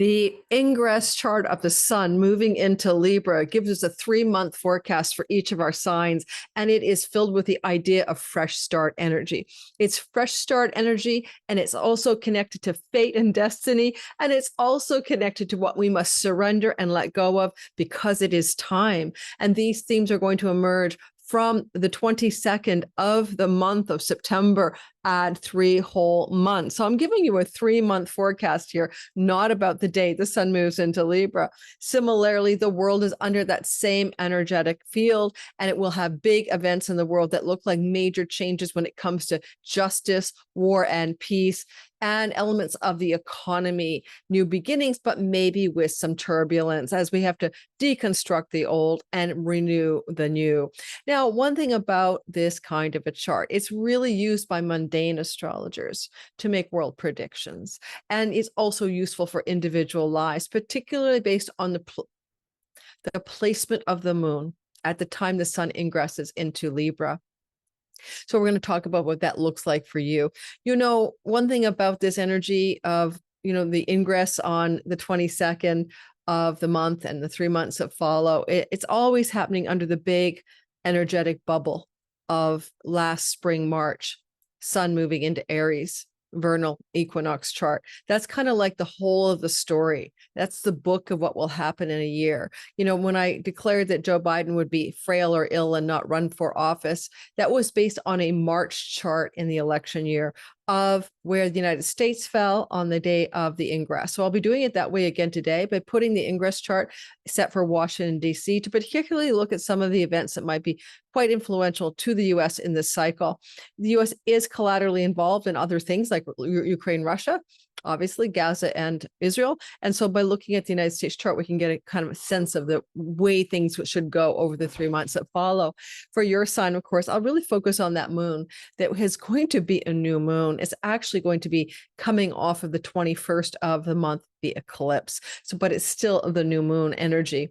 The ingress chart of the sun moving into Libra gives us a 3-month forecast for each of our signs, and it is filled with the idea of fresh start energy. It's fresh start energy, and it's also connected to fate and destiny, and it's also connected to what we must surrender and let go of because it is time. And these themes are going to emerge from the 22nd of the month of September, add 3 whole months. So I'm giving you a 3-month forecast here, not about the day the sun moves into Libra. Similarly, the world is under that same energetic field, and it will have big events in the world that look like major changes when it comes to justice, war, and peace, and elements of the economy, new beginnings, but maybe with some turbulence as we have to deconstruct the old and renew the new. Now, one thing about this kind of a chart, it's really used by mundane astrologers to make world predictions. And it's also useful for individual lives, particularly based on the placement of the moon at the time the sun ingresses into Libra. So we're going to talk about what that looks like for you. You know, one thing about this energy of, the ingress on the 22nd of the month and the 3 months that follow, it's always happening under the big energetic bubble of last spring, March, sun moving into Aries, vernal equinox chart. That's kind of like the whole of the story. That's the book of what will happen in a year. When I declared that Joe Biden would be frail or ill and not run for office, that was based on a March chart in the election year of where the United States fell on the day of the ingress. So I'll be doing it that way again today by putting the ingress chart set for Washington, D.C. to particularly look at some of the events that might be quite influential to the U.S. in this cycle. The U.S. is collaterally involved in other things like Ukraine, Russia, obviously Gaza and Israel. And so by looking at the United States chart, we can get a kind of a sense of the way things should go over the 3 months that follow. For your sign, of course, I'll really focus on that moon that is going to be a new moon. It's actually going to be coming off of the 21st of the month, the eclipse. So, but it's still the new moon energy.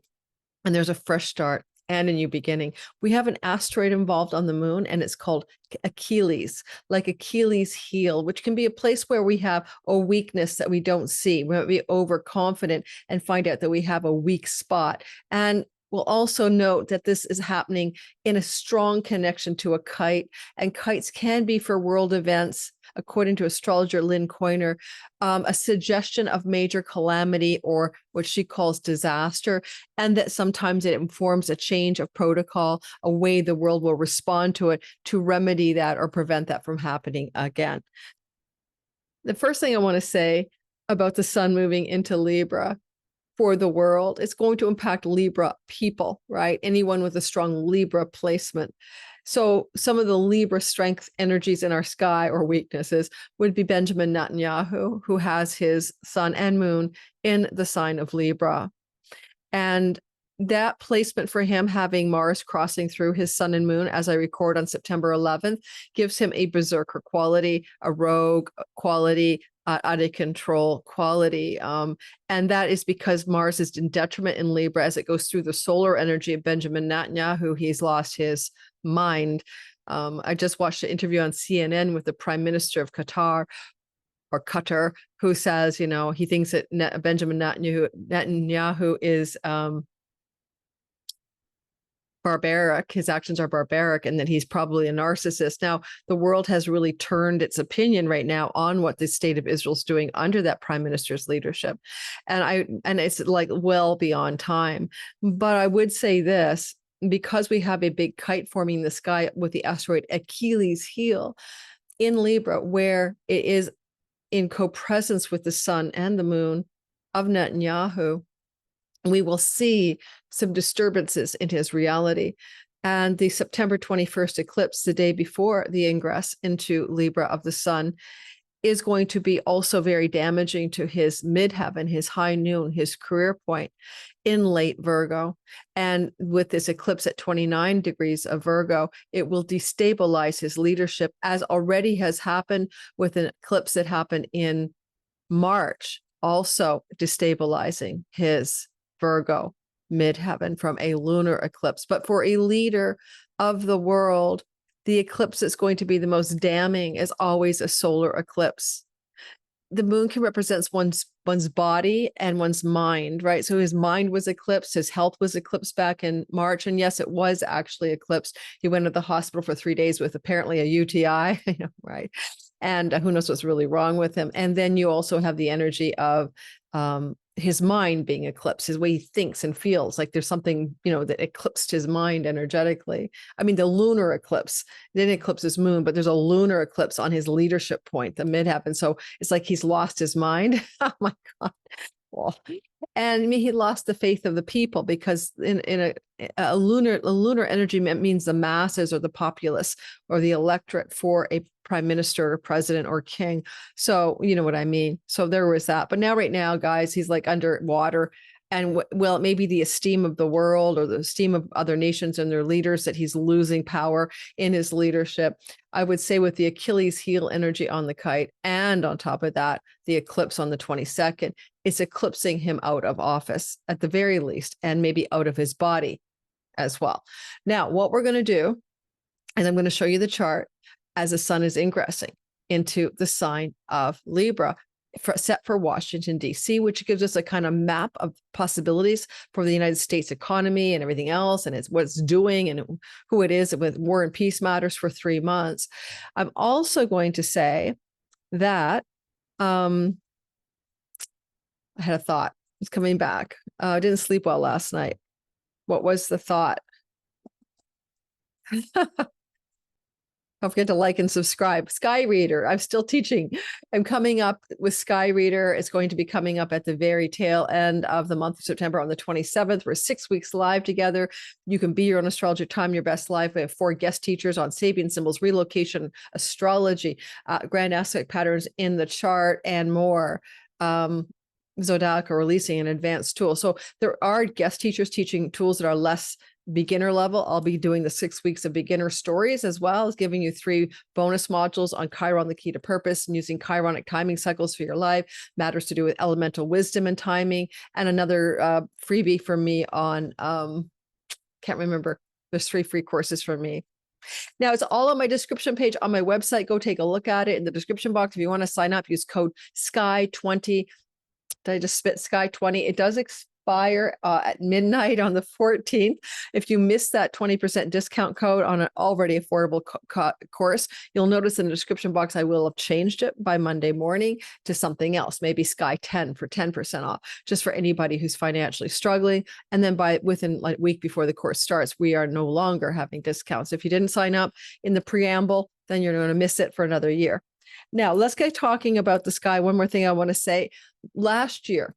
And there's a fresh start and a new beginning. We have an asteroid involved on the moon, and it's called Achilles, like Achilles' heel, which can be a place where we have a weakness that we don't see. We might be overconfident and find out that we have a weak spot. And we'll also note that this is happening in a strong connection to a kite, and kites can be for world events, according to astrologer Lynn Coiner, a suggestion of major calamity or what she calls disaster, and that sometimes it informs a change of protocol, a way the world will respond to it to remedy that or prevent that from happening again. The first thing I want to say about the sun moving into Libra for the world, it's going to impact Libra people, right? Anyone with a strong Libra placement. So some of the Libra strength energies in our sky or weaknesses would be Benjamin Netanyahu, who has his sun and moon in the sign of Libra. And that placement for him, having Mars crossing through his sun and moon as I record on September 11th, gives him a berserker quality, a rogue quality, out of control quality. And that is because Mars is in detriment in Libra as it goes through the solar energy of Benjamin Netanyahu. He's lost his mind. I just watched an interview on CNN with the Prime Minister of Qatar, who says, he thinks that Benjamin Netanyahu is barbaric. His actions are barbaric, and that he's probably a narcissist. Now, the world has really turned its opinion right now on what the state of Israel's doing under that prime minister's leadership. And it's like well beyond time. But I would say this, because we have a big kite forming in the sky with the asteroid Achilles' heel in Libra, where it is in co-presence with the sun and the moon of Netanyahu, we will see some disturbances in his reality. And the September 21st eclipse, the day before the ingress into Libra of the sun, is going to be also very damaging to his midheaven, his high noon, his career point in late Virgo. And with this eclipse at 29 degrees of Virgo, it will destabilize his leadership, as already has happened with an eclipse that happened in March, also destabilizing his Virgo midheaven from a lunar eclipse. But for a leader of the world, the eclipse that's going to be the most damning is always a solar eclipse. the moon can represent one's body and one's mind, right? So his mind was eclipsed, his health was eclipsed back in March, and yes, it was actually eclipsed. He went to the hospital for 3 days with apparently a UTI, right? And who knows what's really wrong with him. And then you also have the energy of his mind being eclipsed, his way he thinks and feels, like there's something, that eclipsed his mind energetically. I mean, the lunar eclipse didn't eclipse his moon, but there's a lunar eclipse on his leadership point, the mid-hap. And so it's like he's lost his mind. Oh my God. Well, and I mean, he lost the faith of the people, because in a lunar energy means the masses or the populace or the electorate for a prime minister or president or king. So you know what I mean? So there was that. But now, right now, guys, he's like underwater. And well, it may be the esteem of the world or the esteem of other nations and their leaders that he's losing power in his leadership. I would say with the Achilles heel energy on the kite, and on top of that, the eclipse on the 22nd, it's eclipsing him out of office at the very least, and maybe out of his body as well. Now, what we're going to do is I'm going to show you the chart as the sun is ingressing into the sign of Libra, set for Washington, D.C., which gives us a kind of map of possibilities for the United States economy and everything else, and it's what it's doing and who it is with war and peace matters for 3 months. I'm also going to say that I had a thought. It's coming back. I didn't sleep well last night. What was the thought? Don't forget to like and subscribe. Sky Reader, I'm still teaching. I'm coming up with Sky Reader. It's going to be coming up at the very tail end of the month of September on the 27th. We're 6 weeks live together. You can be your own astrologer, time your best life. We have 4 guest teachers on Sabian symbols, relocation, astrology, grand aspect patterns in the chart, and more. Zodiacal releasing an advanced tool. So there are guest teachers teaching tools that are less beginner level. I'll be doing the 6 weeks of beginner stories, as well as giving you 3 bonus modules on Chiron, the key to purpose, and using chironic timing cycles for your life, matters to do with elemental wisdom and timing, and another freebie for me on, can't remember. There's 3 free courses from me. Now, it's all on my description page on my website. Go take a look at it in the description box. If you want to sign up, use code SKY20. Did I just spit Sky 20? It does expire at midnight on the 14th. If you miss that 20% discount code on an already affordable course, you'll notice in the description box I will have changed it by Monday morning to something else, maybe Sky 10 for 10% off, just for anybody who's financially struggling. And then within like a week before the course starts, we are no longer having discounts. If you didn't sign up in the preamble, then you're going to miss it for another year. Now, let's get talking about the sky. One more thing I want to say. Last year,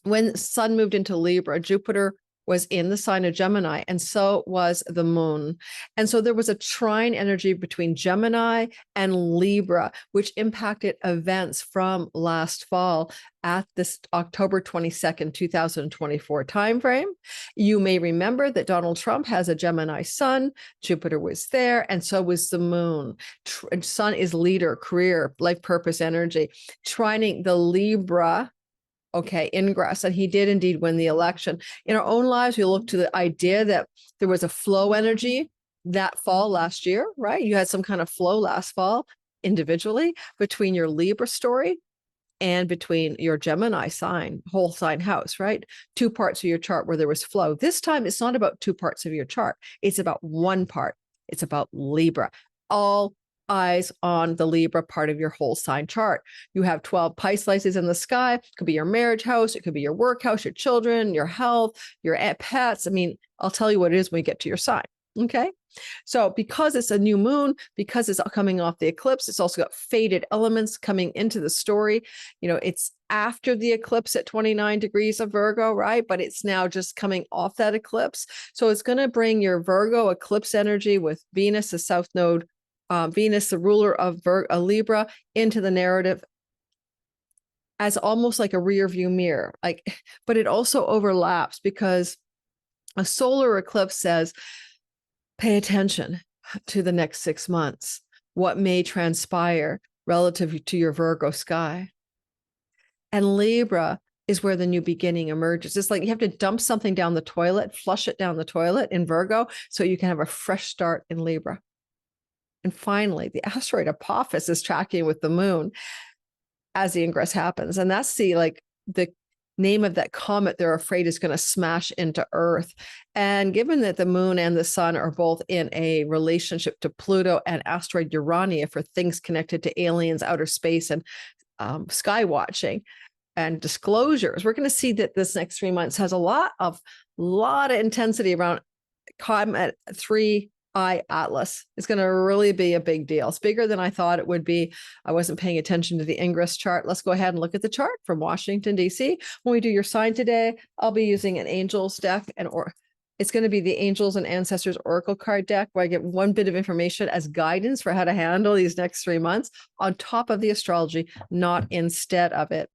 when Sun moved into Libra, Jupiter was in the sign of Gemini, and so was the moon. And so there was a trine energy between Gemini and Libra, which impacted events from last fall at this October 22nd, 2024 timeframe. You may remember that Donald Trump has a Gemini sun, Jupiter was there, and so was the moon. Sun is leader, career, life purpose energy, trining the Libra ingress, and he did indeed win the election. In our own lives, we look to the idea that there was a flow energy that fall last year, right? You had some kind of flow last fall individually between your Libra story and between your Gemini sign, whole sign house, right? 2 parts of your chart where there was flow. This time, it's not about 2 parts of your chart. It's about 1 part. It's about Libra. All eyes on the Libra part of your whole sign chart. You have 12 Pisces in the sky. It could be your marriage house. It could be your work house, your children, your health, your pets. I mean, I'll tell you what it is when we get to your sign. Okay. So because it's a new moon, because it's coming off the eclipse, it's also got faded elements coming into the story. It's after the eclipse at 29 degrees of Virgo, right? But it's now just coming off that eclipse. So it's going to bring your Virgo eclipse energy with Venus, the south node, Venus, the ruler of Libra, into the narrative as almost like a rear view mirror. But it also overlaps because a solar eclipse says, pay attention to the next 6 months, what may transpire relative to your Virgo sky. And Libra is where the new beginning emerges. It's like you have to dump something down the toilet, flush it down the toilet in Virgo, so you can have a fresh start in Libra. And finally, the asteroid Apophis is tracking with the moon. as the ingress happens. And that's the name of that comet they're afraid is going to smash into Earth. And given that the moon and the sun are both in a relationship to Pluto and asteroid Urania for things connected to aliens, outer space, and sky watching and disclosures, we're going to see that this next 3 months has a lot of intensity around Comet 3I Atlas. It's going to really be a big deal. It's bigger than I thought it would be. I wasn't paying attention to the Ingress chart. Let's go ahead and look at the chart from Washington, D.C. When we do your sign today, I'll be using an Angels deck, or it's going to be the Angels and Ancestors Oracle card deck, where I get one bit of information as guidance for how to handle these next 3 months on top of the astrology, not instead of it.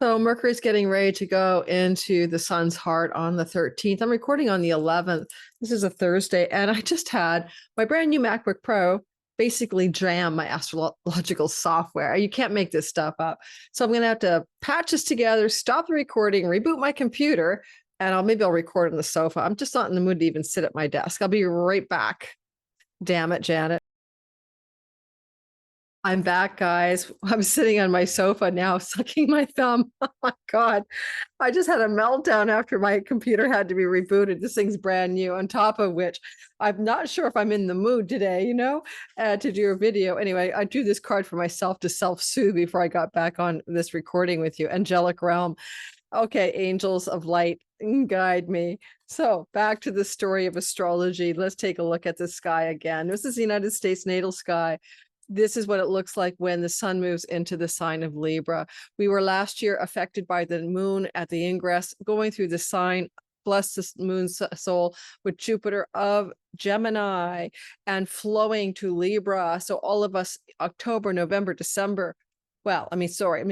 So Mercury's getting ready to go into the sun's heart on the 13th. I'm recording on the 11th. This is a Thursday, and I just had my brand new MacBook Pro basically jam my astrological software. You can't make this stuff up. So I'm going to have to patch this together, stop the recording, reboot my computer, and maybe I'll record on the sofa. I'm just not in the mood to even sit at my desk. I'll be right back. Damn it, Janet. I'm back, guys. I'm sitting on my sofa now, sucking my thumb. Oh my God. I just had a meltdown after my computer had to be rebooted. This thing's brand new, on top of which I'm not sure if I'm in the mood today, to do a video. Anyway, I drew this card for myself to self-soothe before I got back on this recording with you. Angelic Realm. Okay, angels of light, guide me. So back to the story of astrology. Let's take a look at the sky again. This is the United States natal sky. This is what it looks like when the sun moves into the sign of Libra. We were last year affected by the moon at the ingress, going through the sign, plus the moon's soul with Jupiter of Gemini and flowing to Libra. So all of us, October, November, December, let me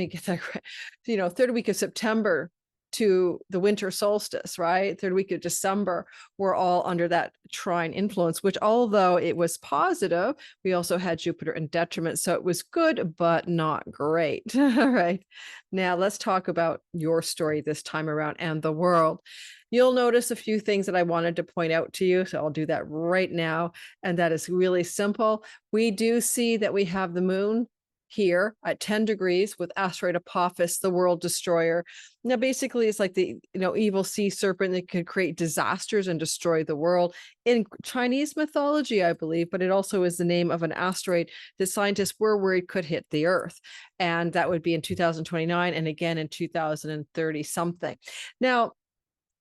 get that right. Third week of September to the winter solstice, right? Third week of December, we're all under that trine influence, which although it was positive, we also had Jupiter in detriment. So it was good, but not great. All right. Now let's talk about your story this time around and the world. You'll notice a few things that I wanted to point out to you. So I'll do that right now. And that is really simple. We do see that we have the moon here at 10 degrees with asteroid Apophis, the world destroyer. Now, basically, it's like the evil sea serpent that could create disasters and destroy the world. In Chinese mythology, I believe, but it also is the name of an asteroid that scientists were worried could hit the Earth. And that would be in 2029 and again in 2030 something. Now,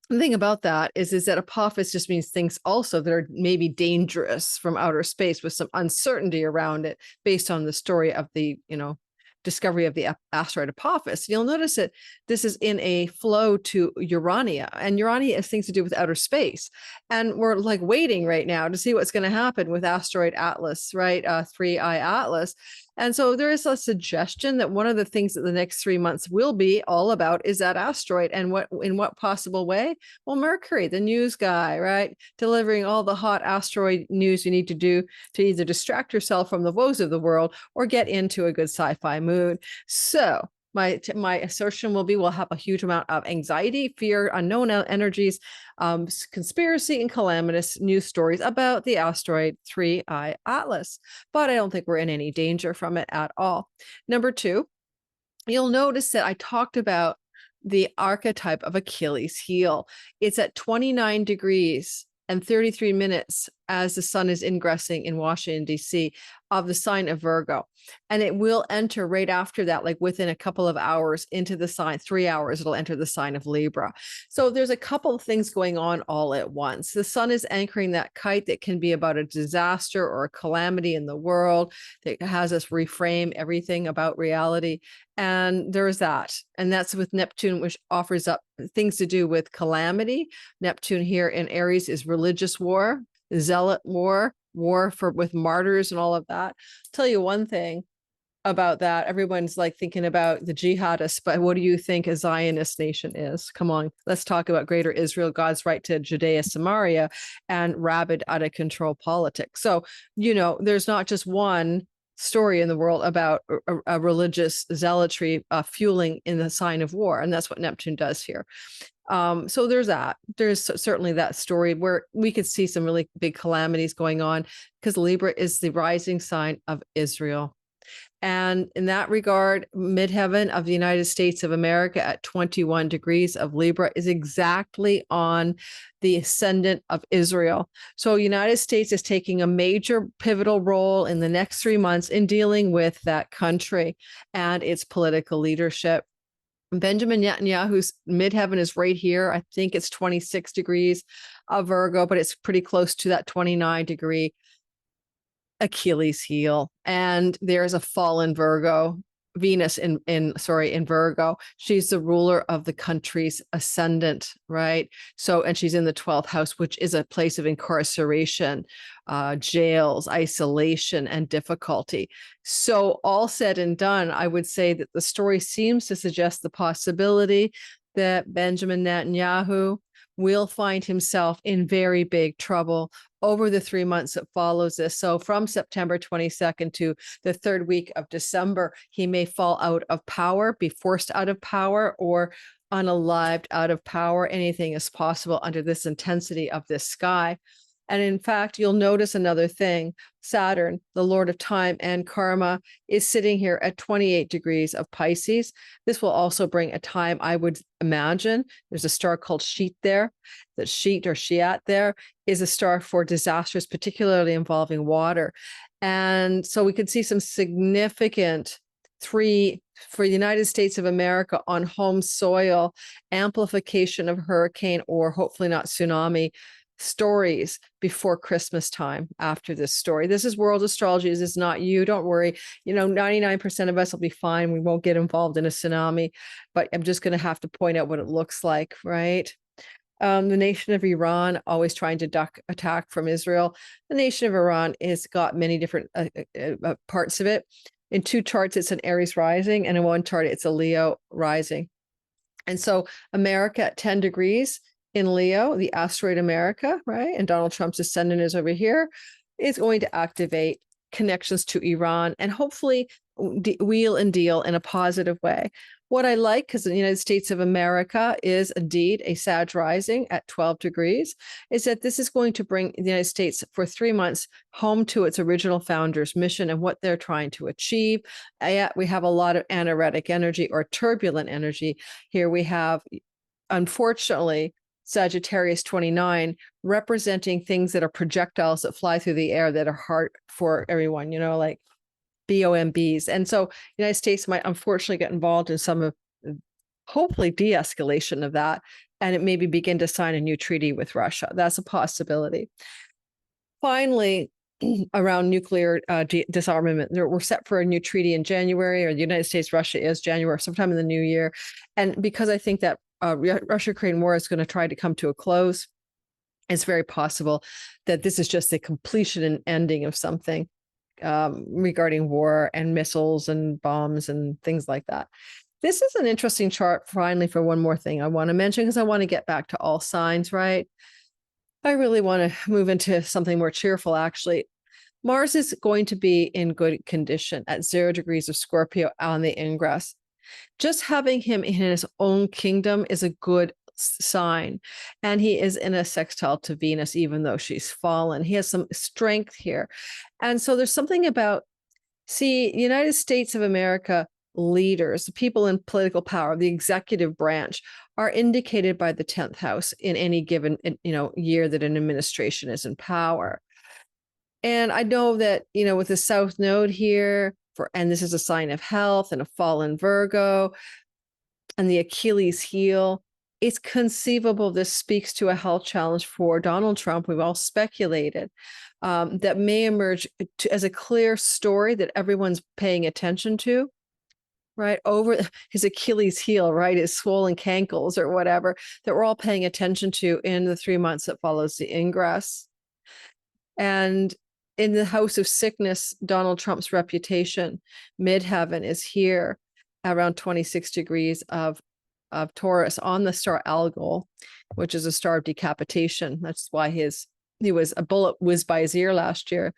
the thing about that is that Apophis just means things also that are maybe dangerous from outer space with some uncertainty around it based on the story of the, discovery of the asteroid Apophis. You'll notice that this is in a flow to Urania, and Urania has things to do with outer space. And we're like waiting right now to see what's going to happen with asteroid Atlas, right? 3I Atlas. And so there is a suggestion that one of the things that the next 3 months will be all about is that asteroid, and in what possible way? Well, Mercury, the news guy, right? Delivering all the hot asteroid news you need to do to either distract yourself from the woes of the world or get into a good sci-fi mood. So my assertion will be we'll have a huge amount of anxiety, fear, unknown energies, conspiracy, and calamitous news stories about the asteroid 3I Atlas. But I don't think we're in any danger from it at all. Number two, you'll notice that I talked about the archetype of Achilles heel. It's at 29 degrees and 33 minutes as the sun is ingressing in Washington, D.C., of the sign of Virgo. And it will enter right after that, like within a couple of hours into the sign, 3 hours, it'll enter the sign of Libra. So there's a couple of things going on all at once. The sun is anchoring that kite that can be about a disaster or a calamity in the world that has us reframe everything about reality. And there's that. And that's with Neptune, which offers up things to do with calamity. Neptune here in Aries is religious war, zealot war, with martyrs and all of that. I'll tell you one thing about that. Everyone's like thinking about the jihadists, but what do you think a Zionist nation is? Come on, let's talk about Greater Israel, God's right to Judea, Samaria, and rabid, out of control politics. So, there's not just one story in the world about a religious zealotry fueling in the sign of war. And that's what Neptune does here. So there's that. There's certainly that story where we could see some really big calamities going on because Libra is the rising sign of Israel. And in that regard, midheaven of the United States of America at 21 degrees of Libra is exactly on the ascendant of Israel. So United States is taking a major pivotal role in the next 3 months in dealing with that country and its political leadership. Benjamin Netanyahu's midheaven is right here. I think it's 26 degrees of Virgo, but it's pretty close to that 29-degree Achilles heel. And there's a fallen Virgo, Venus in Virgo. She's the ruler of the country's ascendant, right? So, and she's in the 12th house, which is a place of incarceration, jails, isolation, and difficulty. So, all said and done, I would say that the story seems to suggest the possibility that Benjamin Netanyahu will find himself in very big trouble over the 3 months that follows this. So from September 22nd to the third week of December, he may fall out of power, be forced out of power, or unalived out of power. Anything is possible under this intensity of this sky. And in fact, you'll notice another thing. Saturn, the Lord of time and karma, is sitting here at 28 degrees of Pisces. This will also bring a time, I would imagine. There's a star called Scheat there. That Scheat or Scheat there is a star for disasters, particularly involving water. And so we could see some significant for the United States of America on home soil, amplification of hurricane or hopefully not tsunami stories before Christmas time after this story. This is world astrology. This is not you. Don't worry. 99% of us will be fine. We won't get involved in a tsunami, but I'm just going to have to point out what it looks like, right? The nation of Iran always trying to duck attack from Israel. The nation of Iran has got many different parts of it. In 2 charts, it's an Aries rising, and in 1 chart, it's a Leo rising. And so America at 10 degrees in Leo, the asteroid America, right? And Donald Trump's ascendant is over here, is going to activate connections to Iran and hopefully wheel and deal in a positive way. What I like, because the United States of America is indeed a Sag rising at 12 degrees, is that this is going to bring the United States for 3 months home to its original founders' mission and what they're trying to achieve. Yet we have a lot of anaretic energy or turbulent energy. Here we have, unfortunately, Sagittarius 29 representing things that are projectiles that fly through the air that are hard for everyone, like BOMBs. And so the United States might unfortunately get involved in some of, hopefully, de-escalation of that, and it maybe begin to sign a new treaty with Russia. That's a possibility. Finally, around nuclear disarmament, we're set for a new treaty in January, or the United States, Russia is January, sometime in the new year. And because I think that Russia-Ukraine war is going to try to come to a close, it's very possible that this is just a completion and ending of something regarding war and missiles and bombs and things like that. This is an interesting chart, finally, for one more thing I want to mention, because I want to get back to all signs, right? I really want to move into something more cheerful, actually. Mars is going to be in good condition at 0 degrees of Scorpio on the ingress. Just having him in his own kingdom is a good sign. And he is in a sextile to Venus, even though she's fallen. He has some strength here. And so there's something about, the United States of America leaders, the people in political power, the executive branch, are indicated by the 10th house in any given year that an administration is in power. And I know that, with the South Node here, and this is a sign of health and a fallen Virgo and the Achilles heel, it's conceivable this speaks to a health challenge for Donald Trump. We've all speculated that may emerge as a clear story that everyone's paying attention to, right? Over his Achilles heel, right? His swollen cankles or whatever, that we're all paying attention to in the 3 months that follows the ingress. And in the house of sickness, Donald Trump's reputation, midheaven, is here around 26 degrees of Taurus on the star Algol, which is a star of decapitation. That's why he was a bullet whizzed by his ear last year.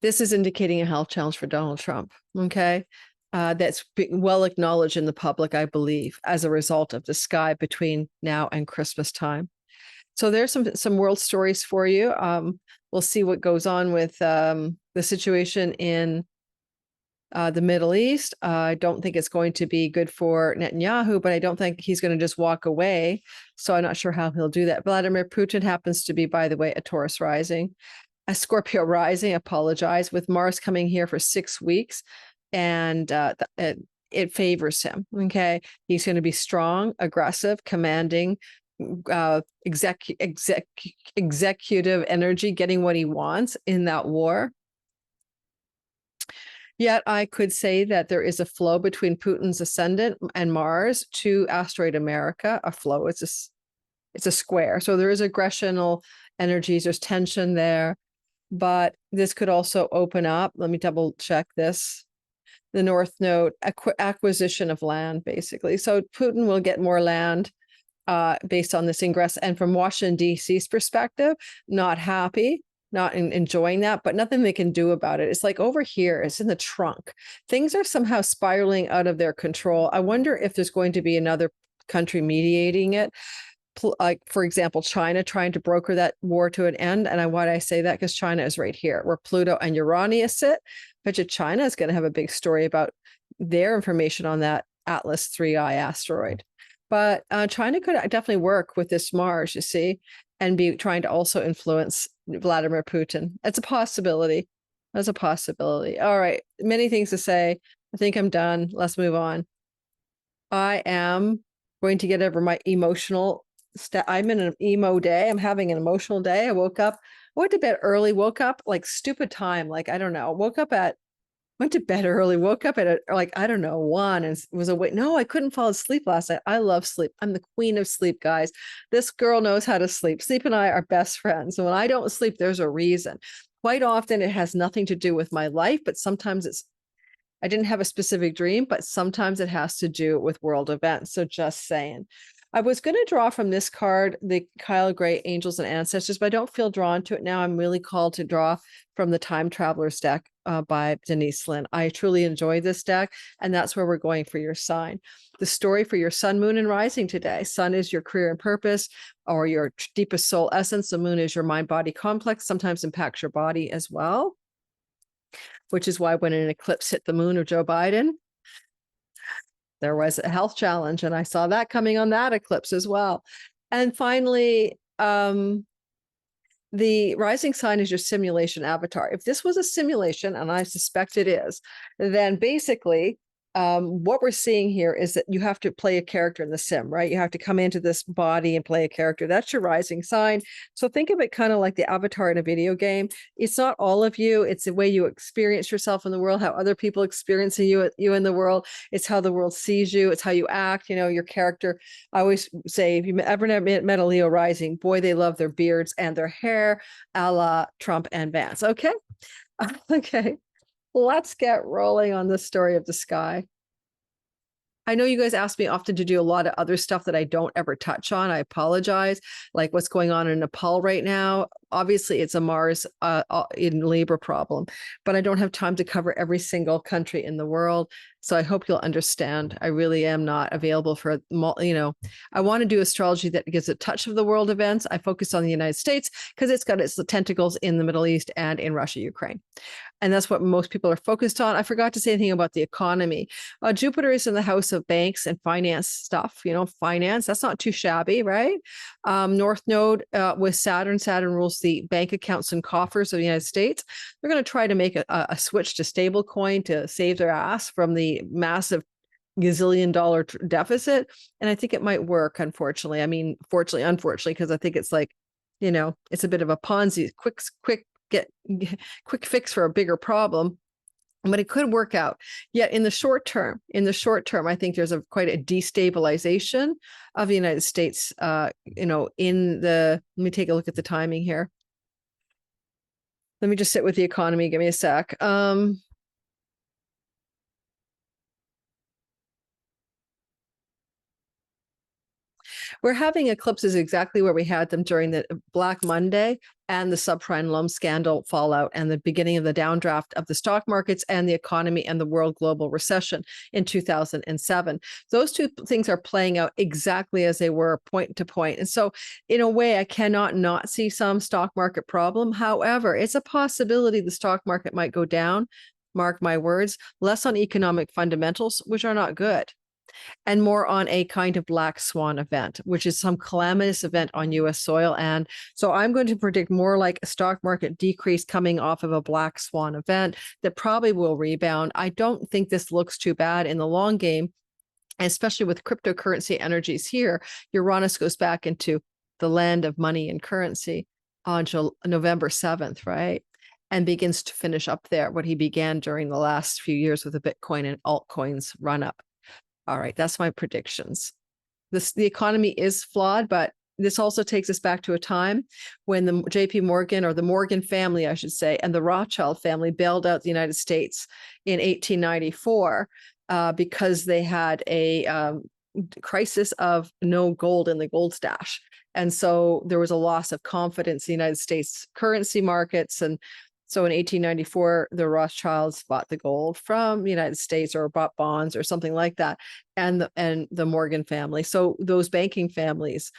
This is indicating a health challenge for Donald Trump. Okay. That's well acknowledged in the public, I believe, as a result of the sky between now and Christmas time. So there's some world stories for you. We'll see what goes on with the situation in the Middle East. I don't think it's going to be good for Netanyahu, but I don't think he's going to just walk away. So I'm not sure how he'll do that. Vladimir Putin happens to be, by the way, a Taurus rising, a Scorpio rising, apologize, with Mars coming here for 6 weeks. And it favors him. Okay. He's going to be strong, aggressive, commanding, executive energy, getting what he wants in that war. Yet I could say that there is a flow between Putin's ascendant and Mars to asteroid America. A flow, it's a square. So there is aggressional energies, there's tension there, but this could also open up. Let me double check this. The North Node, acquisition of land, basically. So Putin will get more land based on this ingress. And from Washington, D.C.'s perspective, not happy, not enjoying that, but nothing they can do about it. It's like over here, it's in the trunk. Things are somehow spiraling out of their control. I wonder if there's going to be another country mediating it. Like, for example, China trying to broker that war to an end. And why do I say that? Because China is right here where Pluto and Uranus sit. But China is going to have a big story about their information on that Atlas 3I asteroid. But China could definitely work with this Mars, you see, and be trying to also influence Vladimir Putin. It's a possibility. That's a possibility. All right. Many things to say. I think I'm done. Let's move on. I am going to get over my emotional I'm in an emo day. I'm having an emotional day. I woke up, went to bed early, woke up like stupid time. Like, I don't know, went to bed early, woke up at I don't know, 1 and was awake. No, I couldn't fall asleep last night. I love sleep. I'm the queen of sleep, guys. This girl knows how to sleep. Sleep and I are best friends. So when I don't sleep, there's a reason. Quite often it has nothing to do with my life, but sometimes I didn't have a specific dream, but sometimes it has to do with world events. So just saying. I was going to draw from this card, the Kyle Gray Angels and Ancestors, but I don't feel drawn to it now. I'm really called to draw from the Time Travelers deck by Denise Lynn. I truly enjoy this deck, and that's where we're going for your sign. The story for your sun, moon, and rising today. Sun is your career and purpose, or your deepest soul essence. The moon is your mind-body complex, sometimes impacts your body as well, which is why when an eclipse hit the moon of Joe Biden, there was a health challenge, and I saw that coming on that eclipse as well. And finally, the rising sign is your simulation avatar. If this was a simulation, and I suspect it is, then basically what we're seeing here is that you have to play a character in the sim, right? You have to come into this body and play a character. That's your rising sign. So think of it kind of like the avatar in a video game. It's not all of you. It's the way you experience yourself in the world, how other people experience you in the world. It's how the world sees you. It's how you act, your character. I always say, if you ever met a Leo rising, boy, they love their beards and their hair, a la Trump and Vance. Okay. Okay. Let's get rolling on the story of the sky. I know you guys ask me often to do a lot of other stuff that I don't ever touch on. I apologize. Like what's going on in Nepal right now. Obviously, it's a Mars in Libra problem, but I don't have time to cover every single country in the world. So I hope you'll understand. I really am not available for, I want to do astrology that gives a touch of the world events. I focus on the United States because it's got its tentacles in the Middle East and in Russia, Ukraine. And that's what most people are focused on. I forgot to say anything about the economy. Jupiter is in the house of banks and finance stuff, finance. That's not too shabby, right? North Node with Saturn. Saturn rules the bank accounts and coffers of the United States. They're going to try to make a switch to stable coin to save their ass from the massive gazillion dollar deficit. And I think it might work, unfortunately. I mean, unfortunately, because I think it's like, it's a bit of a Ponzi, quick fix for a bigger problem, but it could work out. Yet in the short term, I think there's quite a destabilization of the United States. Let me take a look at the timing here. Let me just sit with the economy. Give me a sec. We're having eclipses exactly where we had them during the Black Monday and the subprime loan scandal fallout and the beginning of the downdraft of the stock markets and the economy and the world global recession in 2007. Those two things are playing out exactly as they were point to point. And so in a way, I cannot not see some stock market problem. However, it's a possibility the stock market might go down, mark my words, less on economic fundamentals, which are not good, and more on a kind of black swan event, which is some calamitous event on US soil. And so I'm going to predict more like a stock market decrease coming off of a black swan event that probably will rebound. I don't think this looks too bad in the long game, especially with cryptocurrency energies here. Uranus goes back into the land of money and currency on November 7th, right? And begins to finish up there what he began during the last few years with the Bitcoin and altcoins run up. All right, that's my predictions. The economy is flawed, but this also takes us back to a time when the JP Morgan, or the Morgan family, I should say, and the Rothschild family bailed out the United States in 1894 because they had a crisis of no gold in the gold stash. And so there was a loss of confidence in the United States currency markets. And so in 1894, the Rothschilds bought the gold from the United States, or bought bonds or something like that, and the Morgan family. So those banking families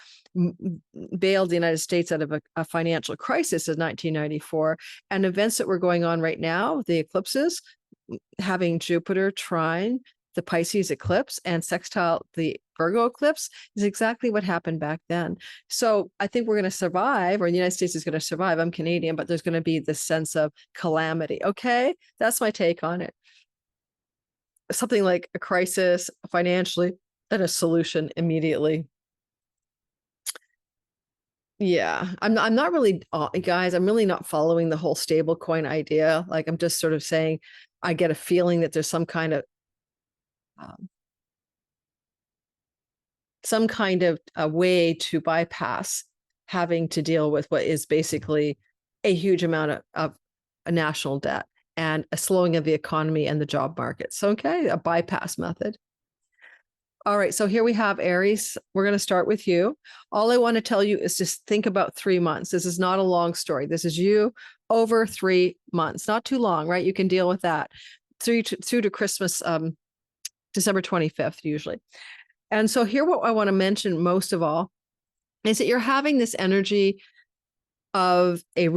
bailed the United States out of a financial crisis in 1994. And events that were going on right now, the eclipses, having Jupiter trine the Pisces eclipse and sextile the Virgo eclipse, is exactly what happened back then. So I think we're going to survive, or the United States is going to survive. I'm Canadian, but there's going to be this sense of calamity. Okay, that's my take on it. Something like a crisis financially and a solution immediately. Yeah, I'm not really, guys, I'm really not following the whole stable coin idea. Like, I'm just sort of saying, I get a feeling that there's some kind of a way to bypass having to deal with what is basically a huge amount of a national debt and a slowing of the economy and the job markets. Okay, a bypass method. All right, so here we have Aries. We're going to start with you. All I want to tell you is just think about 3 months. This is not a long story. This is you over 3 months, not too long, right? You can deal with that through to Christmas, December 25th, usually. And so here, what I want to mention most of all is that you're having this energy of a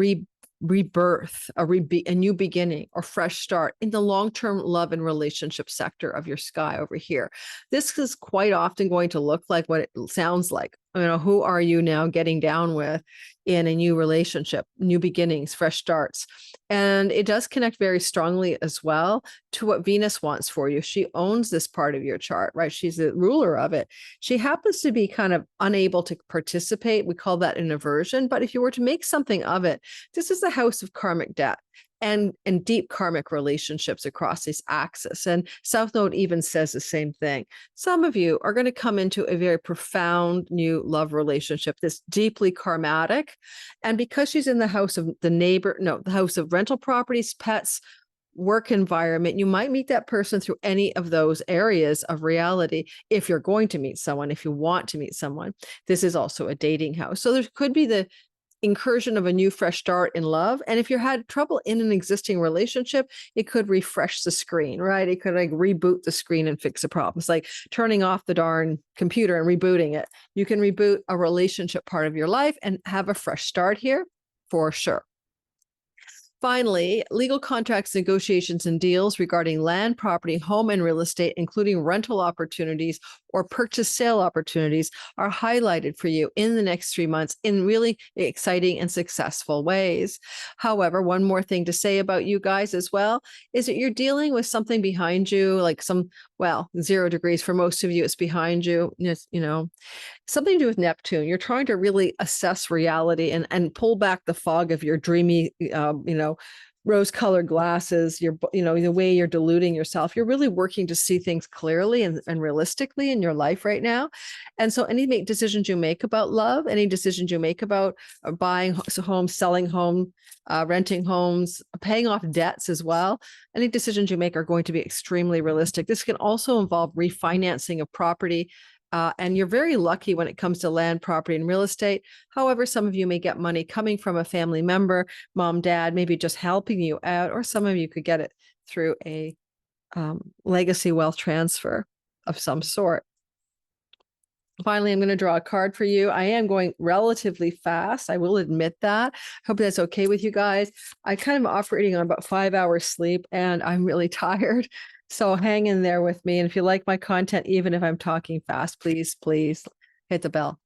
rebirth, a new beginning or fresh start in the long-term love and relationship sector of your sky over here. This is quite often going to look like what it sounds like. Who are you now getting down with in a new relationship, new beginnings, fresh starts? And it does connect very strongly as well to what Venus wants for you. She owns this part of your chart, right? She's the ruler of it. She happens to be kind of unable to participate. We call that an aversion. But if you were to make something of it, this is the house of karmic debt and deep karmic relationships across this axis. And South Node even says the same thing. Some of you are going to come into a very profound new love relationship that's deeply karmatic. And because she's in the house of the house of rental properties, pets, work environment, you might meet that person through any of those areas of reality. If you're going to meet someone, if you want to meet someone, this is also a dating house. So there could be the incursion of a new fresh start in love. And if you had trouble in an existing relationship, it could refresh the screen, right? It could like reboot the screen and fix a problem. It's like turning off the darn computer and rebooting it. You can reboot a relationship part of your life and have a fresh start here for sure. Finally, legal contracts, negotiations, and deals regarding land, property, home, and real estate, including rental opportunities or purchase sale opportunities, are highlighted for you in the next 3 months in really exciting and successful ways. However, one more thing to say about you guys as well is that you're dealing with something behind you, like 0 degrees for most of you, it's behind you, something to do with Neptune. You're trying to really assess reality and pull back the fog of your dreamy, rose-colored glasses, the way you're deluding yourself. You're really working to see things clearly and realistically in your life right now. And so any decisions you make about love, any decisions you make about buying homes, selling home, renting homes, paying off debts as well, any decisions you make are going to be extremely realistic. This can also involve refinancing of property, And you're very lucky when it comes to land, property, and real estate. However, some of you may get money coming from a family member, mom, dad, maybe just helping you out, or some of you could get it through a legacy wealth transfer of some sort. Finally, I'm going to draw a card for you. I am going relatively fast. I will admit that. Hope that's okay with you guys. I kind of operating on about 5 hours sleep and I'm really tired. So hang in there with me. And if you like my content, even if I'm talking fast, please hit the bell.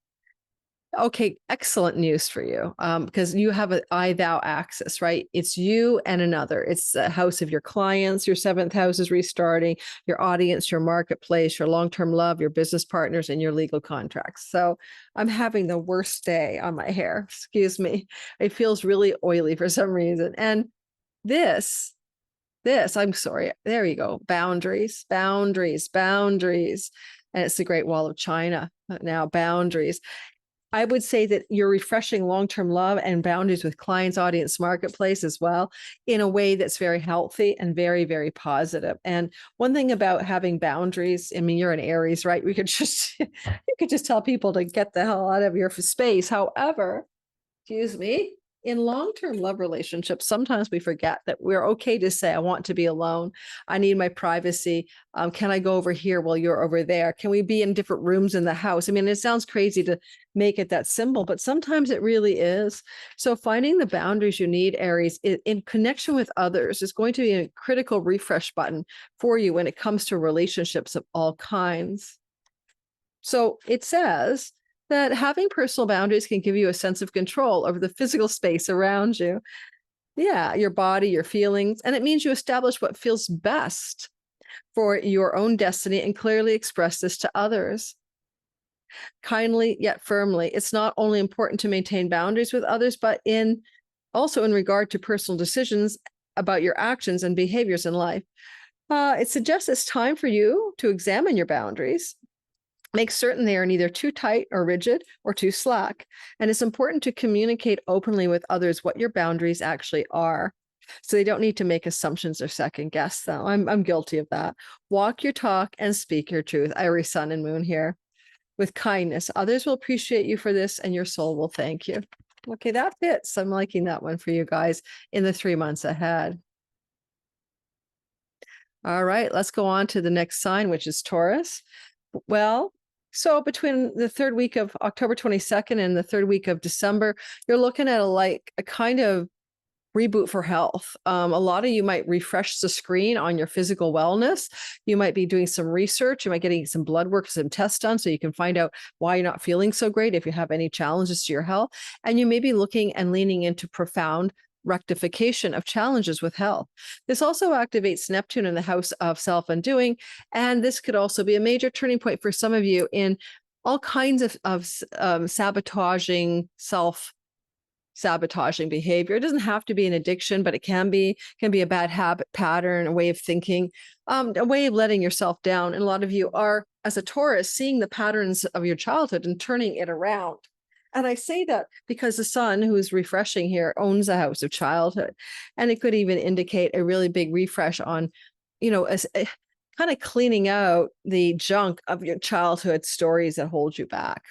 Okay, excellent news for you, because you have an I-thou axis, right? It's you and another. It's the house of your clients. Your seventh house is restarting, your audience, your marketplace, your long-term love, your business partners, and your legal contracts. So I'm having the worst day on my hair. Excuse me. It feels really oily for some reason. And this, I'm sorry. There you go. Boundaries. And it's the Great Wall of China. Now, boundaries. I would say that you're refreshing long-term love and boundaries with clients, audience, marketplace as well, in a way that's very healthy and very, very positive. And one thing about having boundaries, I mean, you're an Aries, right? You could just tell people to get the hell out of your space. However, excuse me, in long-term love relationships, sometimes we forget that we're okay to say, I want to be alone. I need my privacy. Can I go over here while you're over there? Can we be in different rooms in the house? I mean, it sounds crazy to make it that simple, but sometimes it really is. So finding the boundaries you need, Aries, in connection with others is going to be a critical refresh button for you when it comes to relationships of all kinds. So it says that having personal boundaries can give you a sense of control over the physical space around you. Yeah, your body, your feelings, and it means you establish what feels best for your own destiny and clearly express this to others. Kindly yet firmly. It's not only important to maintain boundaries with others, but also in regard to personal decisions about your actions and behaviors in life. It suggests it's time for you to examine your boundaries. Make certain they are neither too tight or rigid or too slack. And it's important to communicate openly with others what your boundaries actually are. So they don't need to make assumptions or second guess them. I'm guilty of that. Walk your talk and speak your truth. Aries Sun and Moon here. With kindness. Others will appreciate you for this and your soul will thank you. Okay, that fits. I'm liking that one for you guys in the 3 months ahead. All right, let's go on to the next sign, which is Taurus. Well, so between the third week of October 22nd and the third week of December, you're looking at a kind of reboot for health. A lot of you might refresh the screen on your physical wellness. You might be doing some research. You might getting some blood work, some tests done so you can find out why you're not feeling so great, if you have any challenges to your health. And you may be looking and leaning into profound rectification of challenges with health. This also activates Neptune in the house of self-undoing, and this could also be a major turning point for some of you in all kinds of sabotaging, self-sabotaging behavior. It doesn't have to be an addiction, but it can be a bad habit pattern, a way of thinking, a way of letting yourself down. And a lot of you are, as a Taurus, seeing the patterns of your childhood and turning it around. And I say that because the sun, who is refreshing here, owns the house of childhood. And it could even indicate a really big refresh on, kind of cleaning out the junk of your childhood stories that hold you back.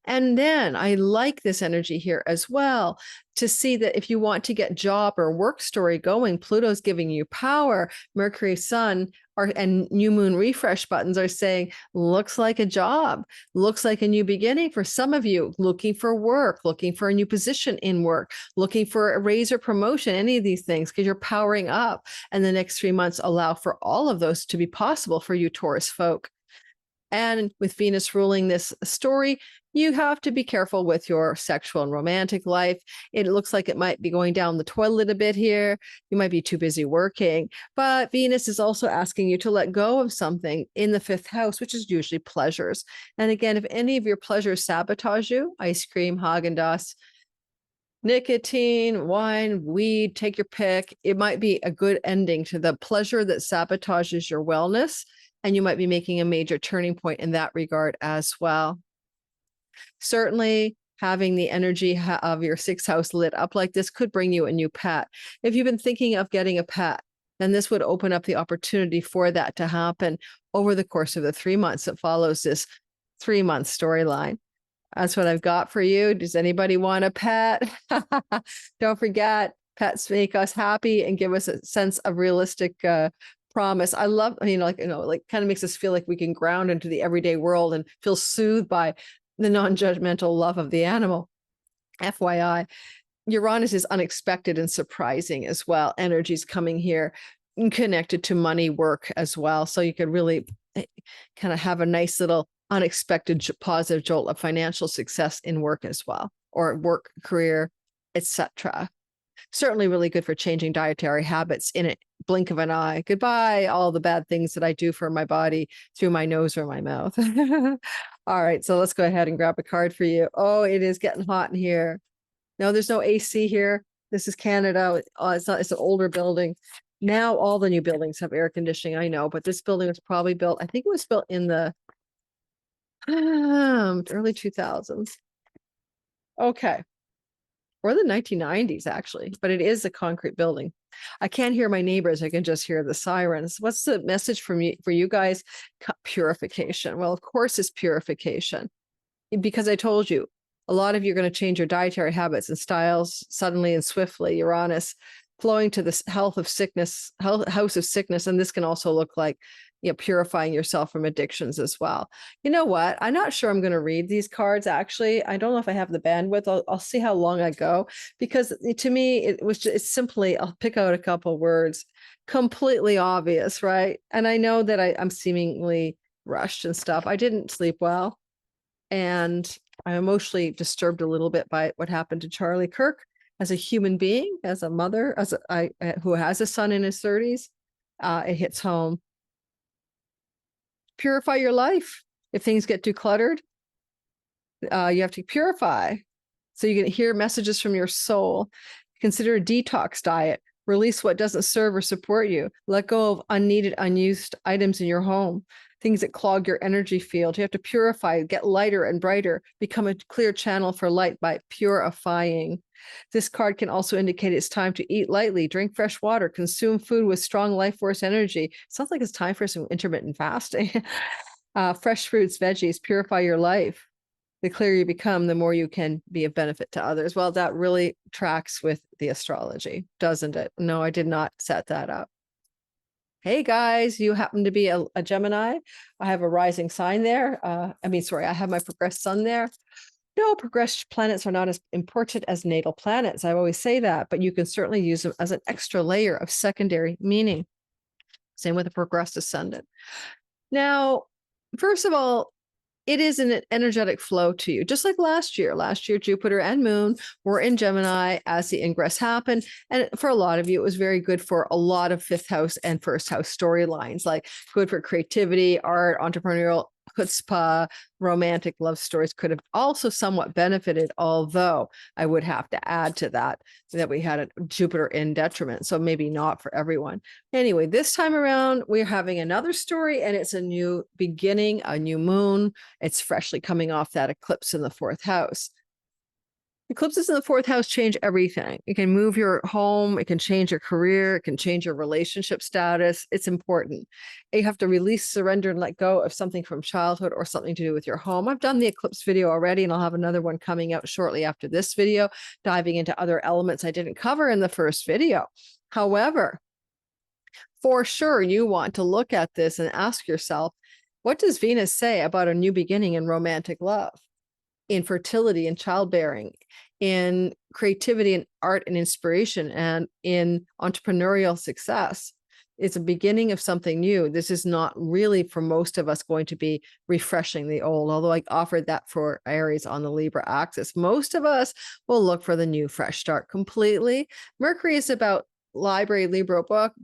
And then I like this energy here as well to see that if you want to get job or work story going, Pluto's giving you power. Mercury, Sun, and new moon refresh buttons are saying, looks like a job, looks like a new beginning for some of you, looking for work, looking for a new position in work, looking for a raise or promotion, any of these things, because you're powering up. And the next 3 months allow for all of those to be possible for you Taurus folk. And with Venus ruling this story, you have to be careful with your sexual and romantic life. It looks like it might be going down the toilet a bit here. You might be too busy working, but Venus is also asking you to let go of something in the 5th house, which is usually pleasures. And again, if any of your pleasures sabotage you, ice cream, Haagen-Dazs, nicotine, wine, weed, take your pick, it might be a good ending to the pleasure that sabotages your wellness. And you might be making a major turning point in that regard as well. Certainly, having the energy of your 6th house lit up like this could bring you a new pet. If you've been thinking of getting a pet, then this would open up the opportunity for that to happen over the course of the 3 months that follows this 3-month storyline. That's what I've got for you. Does anybody want a pet? Don't forget, pets make us happy and give us a sense of realistic promise. I love, like kind of makes us feel like we can ground into the everyday world and feel soothed by the non-judgmental love of the animal. FYI, Uranus is unexpected and surprising as well. Energies coming here connected to money, work as well. So you could really kind of have a nice little unexpected positive jolt of financial success in work as well, or work, career, etc. Certainly really good for changing dietary habits in a blink of an eye. Goodbye, all the bad things that I do for my body through my nose or my mouth. All right, so let's go ahead and grab a card for you. Oh, it is getting hot in here. No, there's no AC here. This is Canada. It's an older building. Now all the new buildings have air conditioning, I know, but this building was probably built, I think it was built in the early 2000s. Okay. Or the 1990s, actually, but it is a concrete building. I can't hear my neighbors. I can just hear the sirens. What's the message for you guys? Purification. Well, of course, it's purification, because I told you, a lot of you are going to change your dietary habits and styles suddenly and swiftly. Uranus flowing to this house of sickness. And this can also look like, purifying yourself from addictions as well. You know what? I'm not sure I'm going to read these cards. Actually, I don't know if I have the bandwidth. I'll see how long I go, because to me, it's simply, I'll pick out a couple words, completely obvious, right? And I know that I'm seemingly rushed and stuff. I didn't sleep well, and I'm emotionally disturbed a little bit by what happened to Charlie Kirk as a human being, as a mother, who has a son in his 30s. It hits home. Purify your life. If things get too cluttered, you have to purify. So you can hear messages from your soul. Consider a detox diet. Release what doesn't serve or support you. Let go of unneeded, unused items in your home, things that clog your energy field. You have to purify, get lighter and brighter, become a clear channel for light by purifying. This card can also indicate it's time to eat lightly, drink fresh water, consume food with strong life force energy. Sounds like it's time for some intermittent fasting. Fresh fruits, veggies, purify your life. The clearer you become, the more you can be of benefit to others. Well, that really tracks with the astrology, doesn't it? No, I did not set that up. Hey guys, you happen to be a Gemini. I have a rising sign there. I have my progressed sun there. No, progressed planets are not as important as natal planets. I always say that, but you can certainly use them as an extra layer of secondary meaning. Same with a progressed ascendant. Now, first of all, it is an energetic flow to you, just like last year. Last year, Jupiter and Moon were in Gemini as the ingress happened. And for a lot of you, it was very good for a lot of fifth house and first house storylines, like good for creativity, art, entrepreneurial, chutzpah, romantic love stories could have also somewhat benefited, although I would have to add to that we had a Jupiter in detriment, so maybe not for everyone. Anyway, this time around, we're having another story, and it's a new beginning, a new moon. It's freshly coming off that eclipse in the 4th house. Eclipses in the 4th house change everything. It can move your home. It can change your career. It can change your relationship status. It's important. You have to release, surrender, and let go of something from childhood or something to do with your home. I've done the eclipse video already, and I'll have another one coming out shortly after this video, diving into other elements I didn't cover in the first video. However, for sure, you want to look at this and ask yourself, what does Venus say about a new beginning in romantic love, in fertility and childbearing, in creativity and art and inspiration, and in entrepreneurial success? It's a beginning of something new. This is not really, for most of us, going to be refreshing the old, although I offered that for Aries on the Libra axis. Most of us will look for the new, fresh start completely. Mercury is about library, Libra book.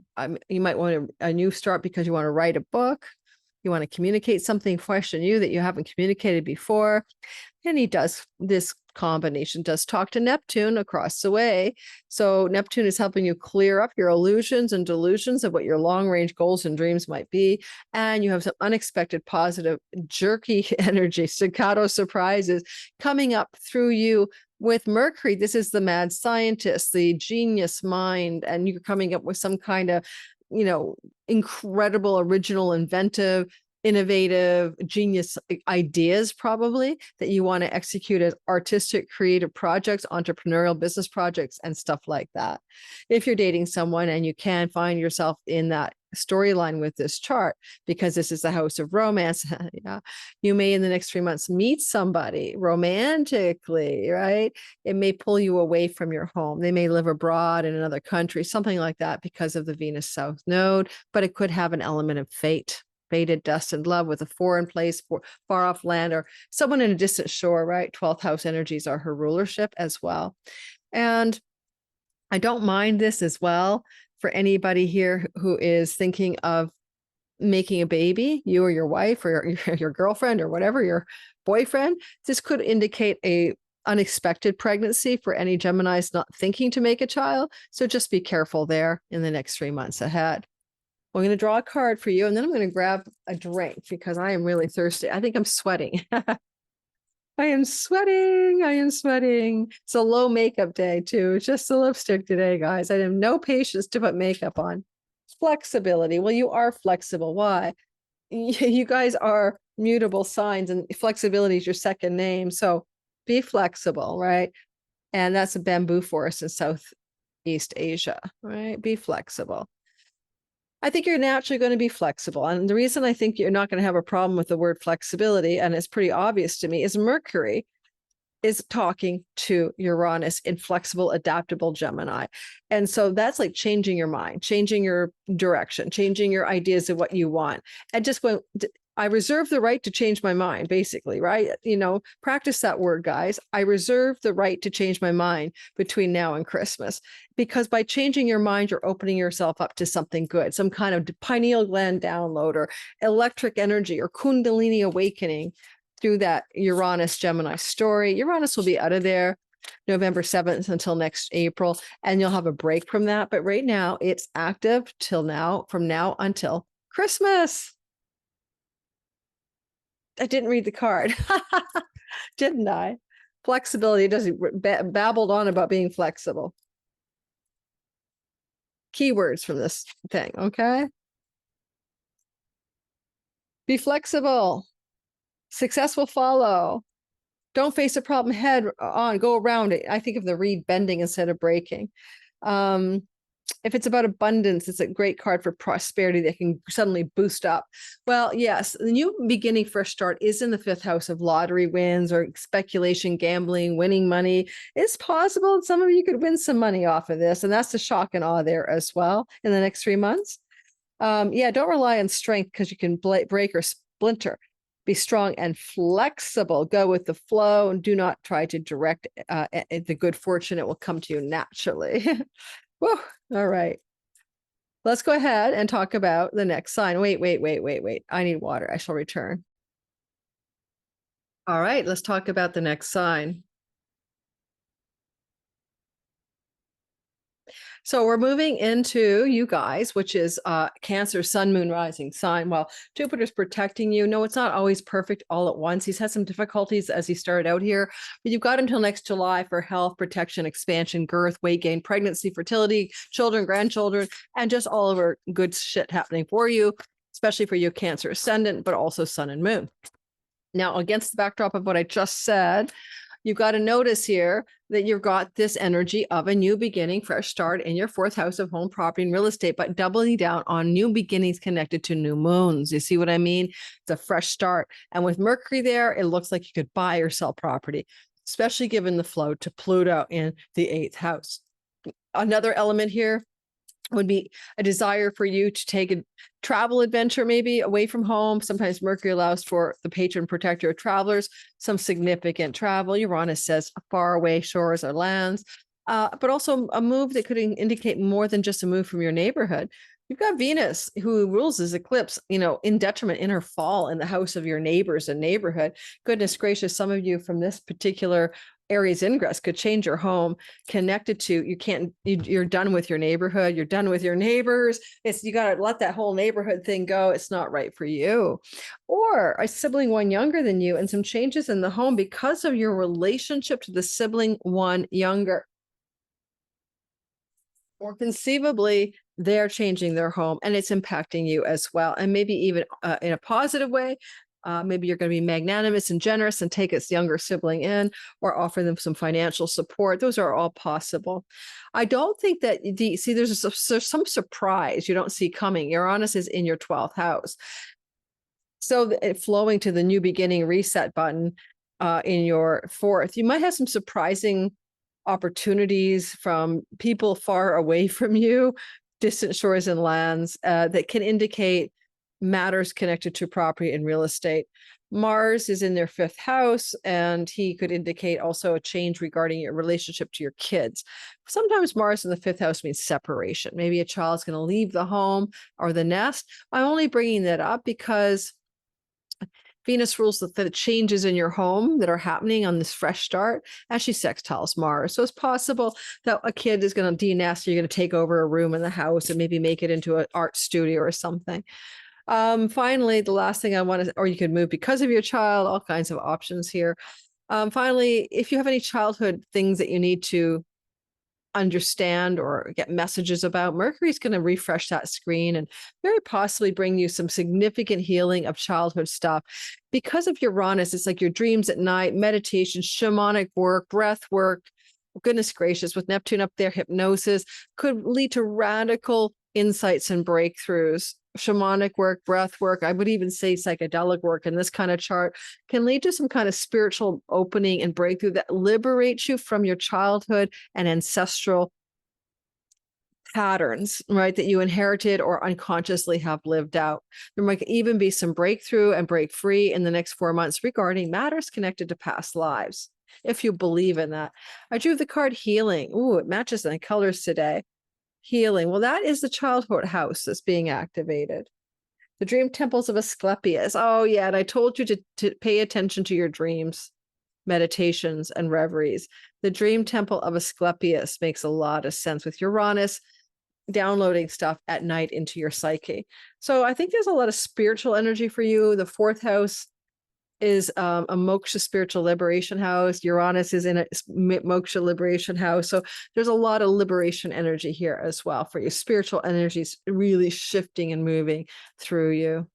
You might want a new start because you want to write a book. You want to communicate something fresh and new that you haven't communicated before. And this combination does talk to Neptune across the way. So Neptune is helping you clear up your illusions and delusions of what your long-range goals and dreams might be. And you have some unexpected, positive, jerky energy, staccato surprises coming up through you. With Mercury, this is the mad scientist, the genius mind, and you're coming up with some kind of incredible, original, inventive, innovative, genius ideas probably that you want to execute as artistic, creative projects, entrepreneurial business projects, and stuff like that. If you're dating someone and you can find yourself in that storyline with this chart, because this is the house of romance, yeah, you may in the next 3 months meet somebody romantically, right? It may pull you away from your home. They may live abroad in another country, something like that, because of the Venus South Node, but it could have an element of fate. Fated, destined love with a foreign place, far off land, or someone in a distant shore, right? 12th house energies are her rulership as well. And I don't mind this as well for anybody here who is thinking of making a baby, you or your wife or your girlfriend or whatever, your boyfriend. This could indicate a unexpected pregnancy for any Geminis not thinking to make a child. So just be careful there in the next 3 months ahead. I'm going to draw a card for you, and then I'm going to grab a drink because I am really thirsty. I think I'm sweating. I am sweating. I am sweating. It's a low makeup day, too. It's just a lipstick today, guys. I have no patience to put makeup on. Flexibility. Well, you are flexible. Why? You guys are mutable signs, and flexibility is your second name. So be flexible, right? And that's a bamboo forest in Southeast Asia, right? Be flexible. I think you're naturally going to be flexible. And the reason I think you're not going to have a problem with the word flexibility, and it's pretty obvious to me, is Mercury is talking to Uranus in flexible, adaptable Gemini. And so that's like changing your mind, changing your direction, changing your ideas of what you want, and just going, I reserve the right to change my mind, basically, right? Practice that word, guys. I reserve the right to change my mind between now and Christmas, because by changing your mind, you're opening yourself up to something good, some kind of pineal gland download or electric energy or Kundalini awakening through that Uranus Gemini story. Uranus will be out of there November 7th until next April, and you'll have a break from that. But right now it's active from now until Christmas. I didn't read the card, didn't I? Flexibility doesn't babbled on about being flexible. Keywords from this thing, okay? Be flexible. Success will follow. Don't face a problem head on, go around it. I think of the reed bending instead of breaking. If it's about abundance, it's a great card for prosperity that can suddenly boost up. Well, yes, the new beginning, fresh start is in the 5th house of lottery wins or speculation, gambling, winning money. It's possible some of you could win some money off of this. And that's the shock and awe there as well in the next 3 months. Don't rely on strength because you can break or splinter. Be strong and flexible. Go with the flow and do not try to direct the good fortune. It will come to you naturally. Whew. All right. Let's go ahead and talk about the next sign. Wait. I need water. I shall return. All right. Let's talk about the next sign. So we're moving into you guys, which is Cancer, Sun, Moon, Rising sign. Well, Jupiter's protecting you. No, it's not always perfect all at once. He's had some difficulties as he started out here, but you've got until next July for health, protection, expansion, girth, weight gain, pregnancy, fertility, children, grandchildren, and just all over good shit happening for you, especially for you Cancer ascendant, but also Sun and Moon. Now, against the backdrop of what I just said, you've got to notice here that you've got this energy of a new beginning, fresh start in your 4th house of home, property, and real estate, but doubling down on new beginnings connected to new moons. You see what I mean? It's a fresh start. And with Mercury there, it looks like you could buy or sell property, especially given the flow to Pluto in the 8th house. Another element here would be a desire for you to take a travel adventure, maybe away from home. Sometimes Mercury allows for the patron protector of travelers, some significant travel. Uranus says far away shores or lands, but also a move that could indicate more than just a move from your neighborhood. You've got Venus, who rules as eclipse, in detriment in her fall in the house of your neighbors and neighborhood. Goodness gracious, some of you from this particular Aries Ingress could change your home connected to, you're done with your neighborhood. You're done with your neighbors. You got to let that whole neighborhood thing go. It's not right for you. Or a sibling one younger than you and some changes in the home because of your relationship to the sibling one younger. Or conceivably, they're changing their home and it's impacting you as well. And maybe even in a positive way. Maybe you're going to be magnanimous and generous and take its younger sibling in or offer them some financial support. Those are all possible. I don't think that there's some surprise you don't see coming. Uranus is in your 12th house. So flowing to the new beginning reset button in your 4th, you might have some surprising opportunities from people far away from you, distant shores and lands that can indicate matters connected to property and real estate. Mars is in their 5th house, and he could indicate also a change regarding your relationship to your kids. Sometimes Mars in the 5th house means separation. Maybe a child's going to leave the home or the nest. I'm only bringing that up because Venus rules the changes in your home that are happening on this fresh start, and she sextiles Mars. So it's possible that a kid is going to de-nest, you're going to take over a room in the house and maybe make it into an art studio or something. Finally, the last thing I want to, or you could move because of your child, all kinds of options here. Finally, if you have any childhood things that you need to understand or get messages about, Mercury's going to refresh that screen and very possibly bring you some significant healing of childhood stuff. Because of Uranus, it's like your dreams at night, meditation, shamanic work, breath work, goodness gracious, with Neptune up there, hypnosis could lead to radical insights and breakthroughs. Shamanic work, breath work, I would even say psychedelic work in this kind of chart can lead to some kind of spiritual opening and breakthrough that liberates you from your childhood and ancestral patterns, right, that you inherited or unconsciously have lived out. There might even be some breakthrough and break free in the next 4 months regarding matters connected to past lives, if you believe in that. I drew the card healing. Ooh, it matches the colors today. Healing. Well, that is the childhood house that's being activated. The dream temples of Asclepius. Oh, yeah. And I told you to pay attention to your dreams, meditations, and reveries. The dream temple of Asclepius makes a lot of sense with Uranus downloading stuff at night into your psyche. So I think there's a lot of spiritual energy for you. The 4th house is a moksha spiritual liberation house. Uranus is in a moksha liberation house. So there's a lot of liberation energy here as well for you. Spiritual energy is really shifting and moving through you.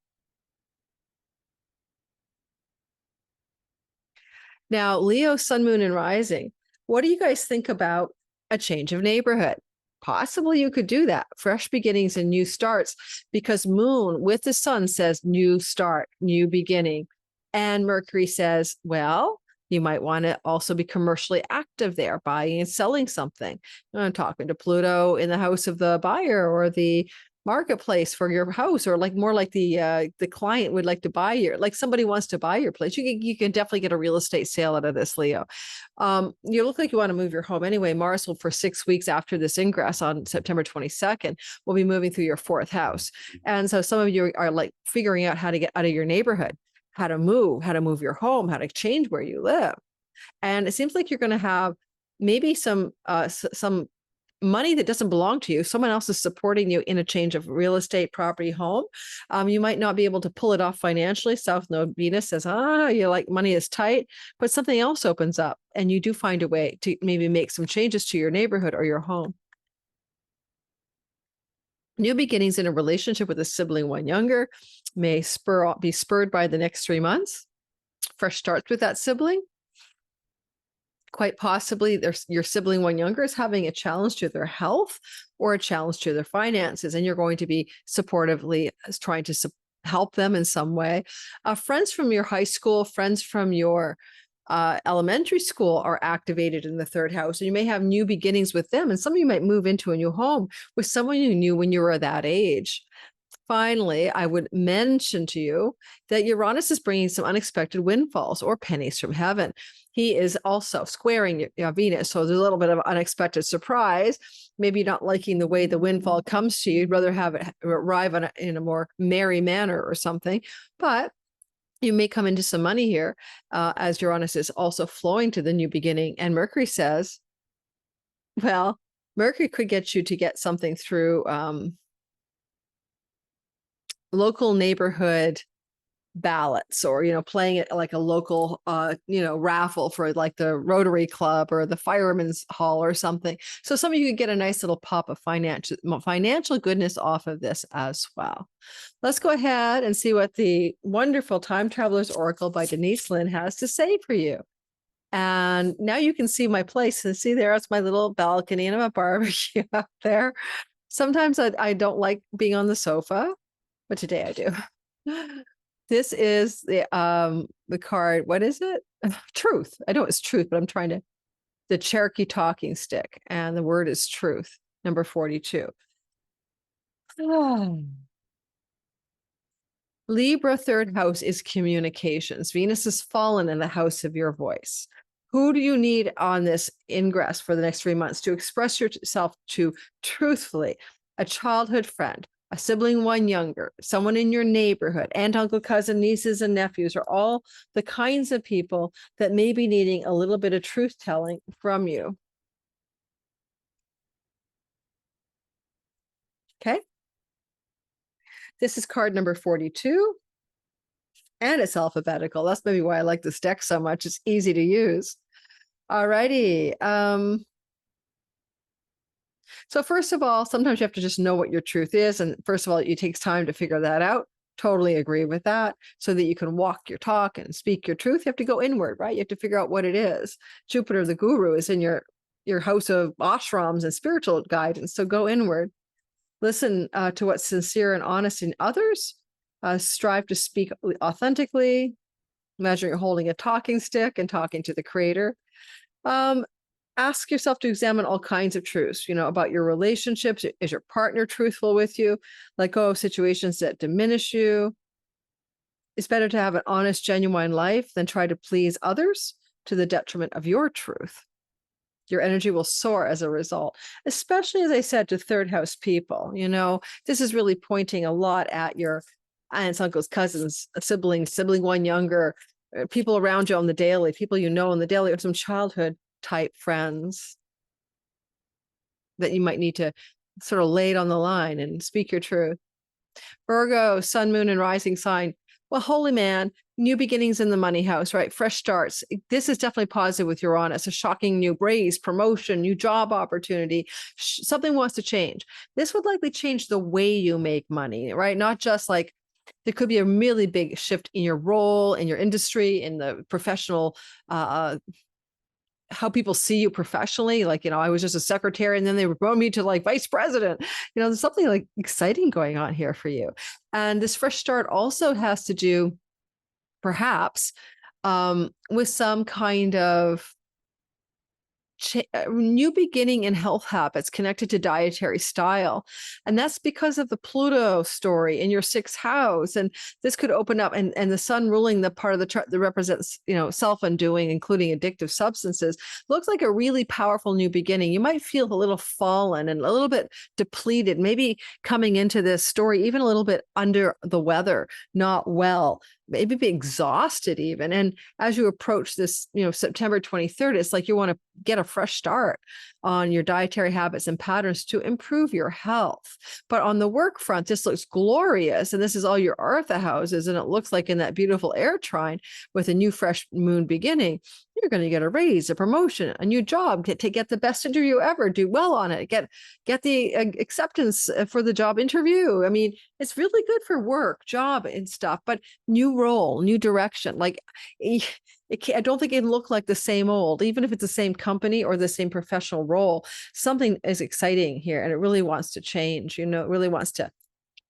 Now, Leo, sun, moon, and rising. What do you guys think about a change of neighborhood? Possibly you could do that. Fresh beginnings and new starts, because moon with the sun says new start, new beginning. And Mercury says, well, you might want to also be commercially active there, buying and selling something. I'm talking to Pluto in the house of the buyer or the marketplace for your house, or like more like the client would like to buy your, like somebody wants to buy your place. You can definitely get a real estate sale out of this, Leo. You look like you want to move your home anyway. Mars will, for 6 weeks after this ingress on September 22nd, will be moving through your 4th house. And so some of you are like figuring out how to get out of your neighborhood, how to move your home, how to change where you live. And it seems like you're going to have maybe some money that doesn't belong to you. Someone else is supporting you in a change of real estate, property, home. You might not be able to pull it off financially. South Node Venus says, you like money is tight, but something else opens up and you do find a way to maybe make some changes to your neighborhood or your home. New beginnings in a relationship with a sibling one younger may be spurred by the next 3 months. Fresh starts with that sibling. Quite possibly your sibling one younger is having a challenge to their health or a challenge to their finances, and you're going to be supportively trying to help them in some way. Friends from your high school, friends from your elementary school are activated in the 3rd house, and you may have new beginnings with them, and some of you might move into a new home with someone you knew when you were that age. Finally, I would mention to you that Uranus is bringing some unexpected windfalls or pennies from heaven. He is also squaring Venus, so there's a little bit of unexpected surprise. Maybe you're not liking the way the windfall comes to you. You'd rather have it arrive in a more merry manner or something. But you may come into some money here as Uranus is also flowing to the new beginning. And Mercury says, well, Mercury could get you to get something through local neighborhood ballots, or playing it like a local raffle for like the Rotary Club or the Fireman's Hall or something. So some of you could get a nice little pop of financial goodness off of this as well. Let's go ahead and see what the wonderful Time Traveler's Oracle by Denise Lynn has to say for you. And now you can see my place. And see, there's my little balcony and a barbecue up there. Sometimes I don't like being on the sofa, but today I do. This is the card. What is it? Truth. I know it's truth, but I'm trying to, the Cherokee talking stick, and the word is truth, number 42. Libra third house is communications. Venus has fallen in the house of your voice. Who do you need on this ingress for the next 3 months to express yourself to truthfully? A childhood friend, a sibling one younger, someone in your neighborhood, aunt, uncle, cousin, nieces, and nephews are all the kinds of people that may be needing a little bit of truth telling from you. Okay. This is card number 42. And it's alphabetical. That's maybe why I like this deck so much. It's easy to use. All righty. So first of all, sometimes you have to just know what your truth is. And first of all, it takes time to figure that out. Totally agree with that. So that you can walk your talk and speak your truth, you have to go inward, right? You have to figure out what it is. Jupiter, the guru, is in your house of ashrams and spiritual guidance. So go inward. Listen to what's sincere and honest in others. Strive to speak authentically. Imagine you're holding a talking stick and talking to the creator. Ask yourself to examine all kinds of truths, about your relationships. Is your partner truthful with you? Let go of situations that diminish you. It's better to have an honest, genuine life than try to please others to the detriment of your truth. Your energy will soar as a result, especially, as I said, to third house people. This is really pointing a lot at your aunts, uncles, cousins, siblings, sibling one younger, people around you on the daily, people on the daily, or some childhood type friends that you might need to sort of lay it on the line and speak your truth. Virgo, sun, moon, and rising sign. Well, holy man, new beginnings in the money house, right? Fresh starts. This is definitely positive with Uranus. A shocking new raise, promotion, new job opportunity. Something wants to change. This would likely change the way you make money, right? Not just like, there could be a really big shift in your role, in your industry, in the professional, how people see you professionally. Like, I was just a secretary and then they promoted me to like vice president. There's something like exciting going on here for you. And this fresh start also has to do perhaps with some kind of new beginning in health habits connected to dietary style. And that's because of the Pluto story in your 6th house. And this could open up, and the sun ruling the part of the chart that represents, self-undoing, including addictive substances, looks like a really powerful new beginning. You might feel a little fallen and a little bit depleted, maybe coming into this story, even a little bit under the weather, not well, maybe be exhausted even. And as you approach this, September 23rd, it's like you want to get a fresh start on your dietary habits and patterns to improve your health. But on the work front, this looks glorious. And this is all your Artha houses. And it looks like in that beautiful air trine with a new fresh moon beginning, you're going to get a raise, a promotion, a new job, get the best interview ever, do well on it, get the acceptance for the job interview. I mean, it's really good for work, job and stuff, but new role, new direction. Like, I don't think it can look like the same old, even if it's the same company or the same professional role. Something is exciting here and it really wants to change, it really wants to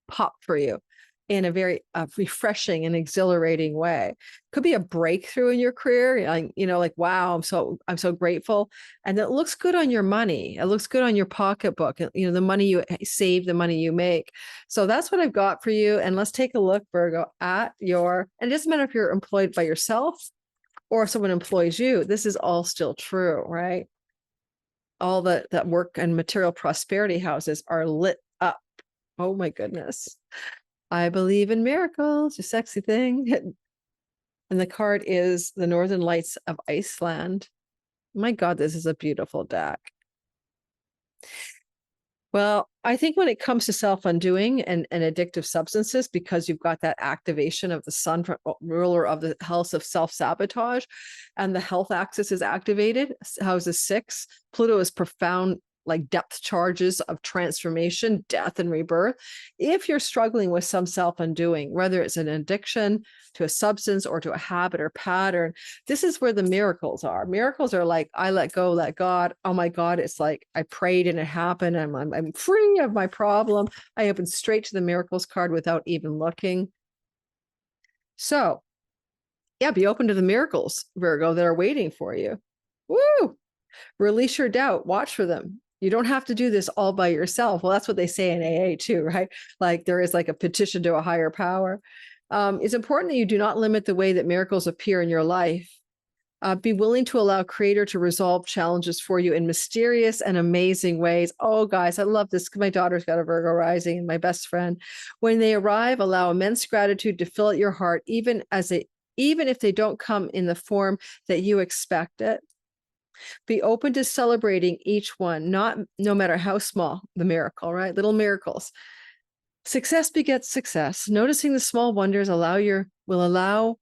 pop for you in a very refreshing and exhilarating way. Could be a breakthrough in your career, like, wow, I'm so grateful. And it looks good on your money. It looks good on your pocketbook, the money you save, the money you make. So that's what I've got for you. And let's take a look, Virgo, at and it doesn't matter if you're employed by yourself or if someone employs you, this is all still true, right? All that work and material prosperity houses are lit up. Oh my goodness. I believe in miracles, a sexy thing. And the card is the Northern Lights of Iceland. My God, this is a beautiful deck. Well, I think when it comes to self-undoing and addictive substances, because you've got that activation of the sun, ruler of the house of self-sabotage, and the health axis is activated, houses 6, Pluto is profound, like depth charges of transformation, death, and rebirth. If you're struggling with some self-undoing, whether it's an addiction to a substance or to a habit or pattern, this is where the miracles are. Miracles are like, I let go, let God. Oh my God, it's like I prayed and it happened. I'm free of my problem. I opened straight to the miracles card without even looking. So yeah, be open to the miracles, Virgo, that are waiting for you. Woo! Release your doubt. Watch for them. You don't have to do this all by yourself. Well, that's what they say in AA too, right? Like there is like a petition to a higher power. It's important that you do not limit the way that miracles appear in your life. Be willing to allow Creator to resolve challenges for you in mysterious and amazing ways. Oh, guys, I love this. My daughter's got a Virgo rising, and my best friend. When they arrive, allow immense gratitude to fill at your heart, even if they don't come in the form that you expect it. Be open to celebrating each one, no matter how small the miracle, right? Little miracles. Success begets success. Noticing the small wonders will allow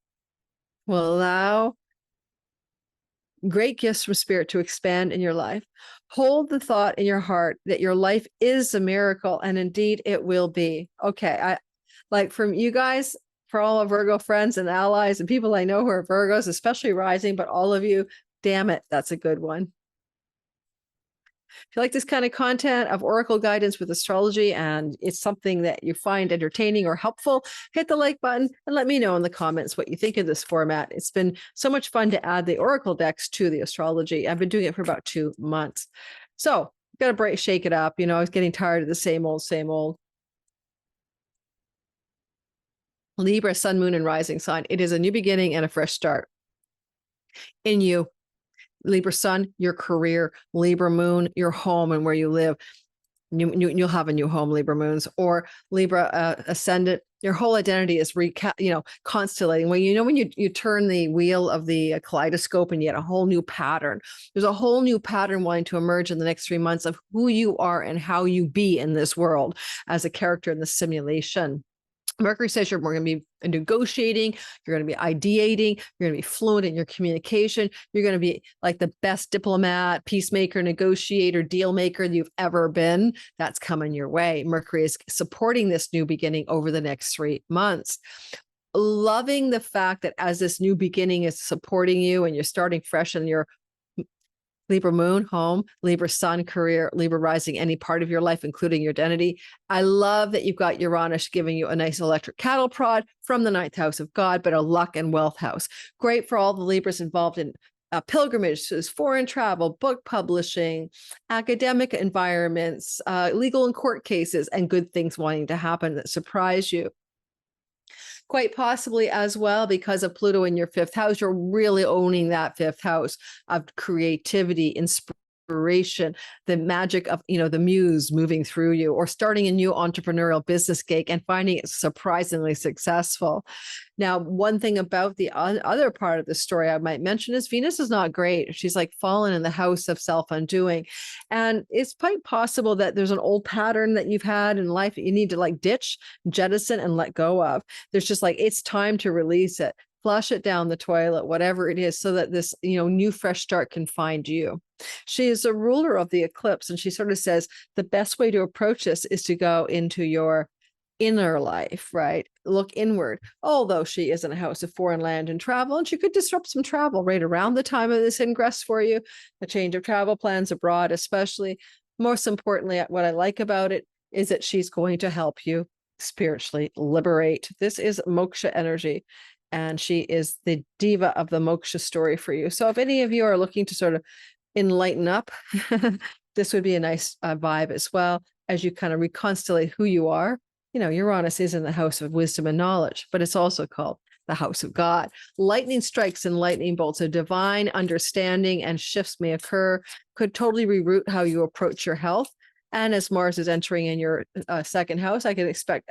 great gifts from spirit to expand in your life. Hold the thought in your heart that your life is a miracle, and indeed it will be. Okay, I like from you guys, for all of Virgo friends and allies and people I know who are Virgos, especially rising, but all of you, damn it, that's a good one. If you like this kind of content of oracle guidance with astrology and it's something that you find entertaining or helpful, hit the like button and let me know in the comments what you think of this format. It's been so much fun to add the oracle decks to the astrology. I've been doing it for about 2 months. So got to shake it up. You know, I was getting tired of the same old, same old. Libra, sun, moon, and rising sign. It is a new beginning and a fresh start in you. Libra sun, your career. Libra moon, your home and where you live. You'll have a new home, Libra moons. Or Libra ascendant, your whole identity is constellating. Well, when you turn the wheel of the kaleidoscope and you get a whole new pattern. There's a whole new pattern wanting to emerge in the next 3 months of who you are and how you be in this world as a character in the simulation. Mercury says you're going to be negotiating, you're going to be ideating, you're going to be fluent in your communication, you're going to be like the best diplomat, peacemaker, negotiator, deal maker you've ever been. That's coming your way. Mercury is supporting this new beginning over the next 3 months. Loving the fact that as this new beginning is supporting you and you're starting fresh in your Libra moon, home, Libra sun, career, Libra rising, any part of your life, including your identity. I love that you've got Uranus giving you a nice electric cattle prod from the 9th house of God, but a luck and wealth house. Great for all the Libras involved in pilgrimages, foreign travel, book publishing, academic environments, legal and court cases, and good things wanting to happen that surprise you. Quite possibly as well, because of Pluto in your 5th house, you're really owning that 5th house of creativity, inspiration, the magic of, the muse moving through you, or starting a new entrepreneurial business gig and finding it surprisingly successful. Now, one thing about the other part of the story I might mention is Venus is not great. She's like fallen in the house of self-undoing. And it's quite possible that there's an old pattern that you've had in life that you need to like ditch, jettison, and let go of. There's just like, it's time to release it, flush it down the toilet, whatever it is, so that this, new fresh start can find you. She is a ruler of the eclipse. And she sort of says the best way to approach this is to go into your inner life, right? Look inward. Although she is in a house of foreign land and travel, and she could disrupt some travel right around the time of this ingress for you, a change of travel plans abroad, especially. Most importantly, what I like about it is that she's going to help you spiritually liberate. This is moksha energy, and she is the diva of the moksha story for you. So if any of you are looking to sort of enlighten up, this would be a nice vibe as well, as you kind of reconstellate who you are. Uranus is in the house of wisdom and knowledge, but it's also called the house of God. Lightning strikes and lightning bolts, a divine understanding and shifts may occur, could totally reroute how you approach your health. And as Mars is entering in your 2nd house, I can expect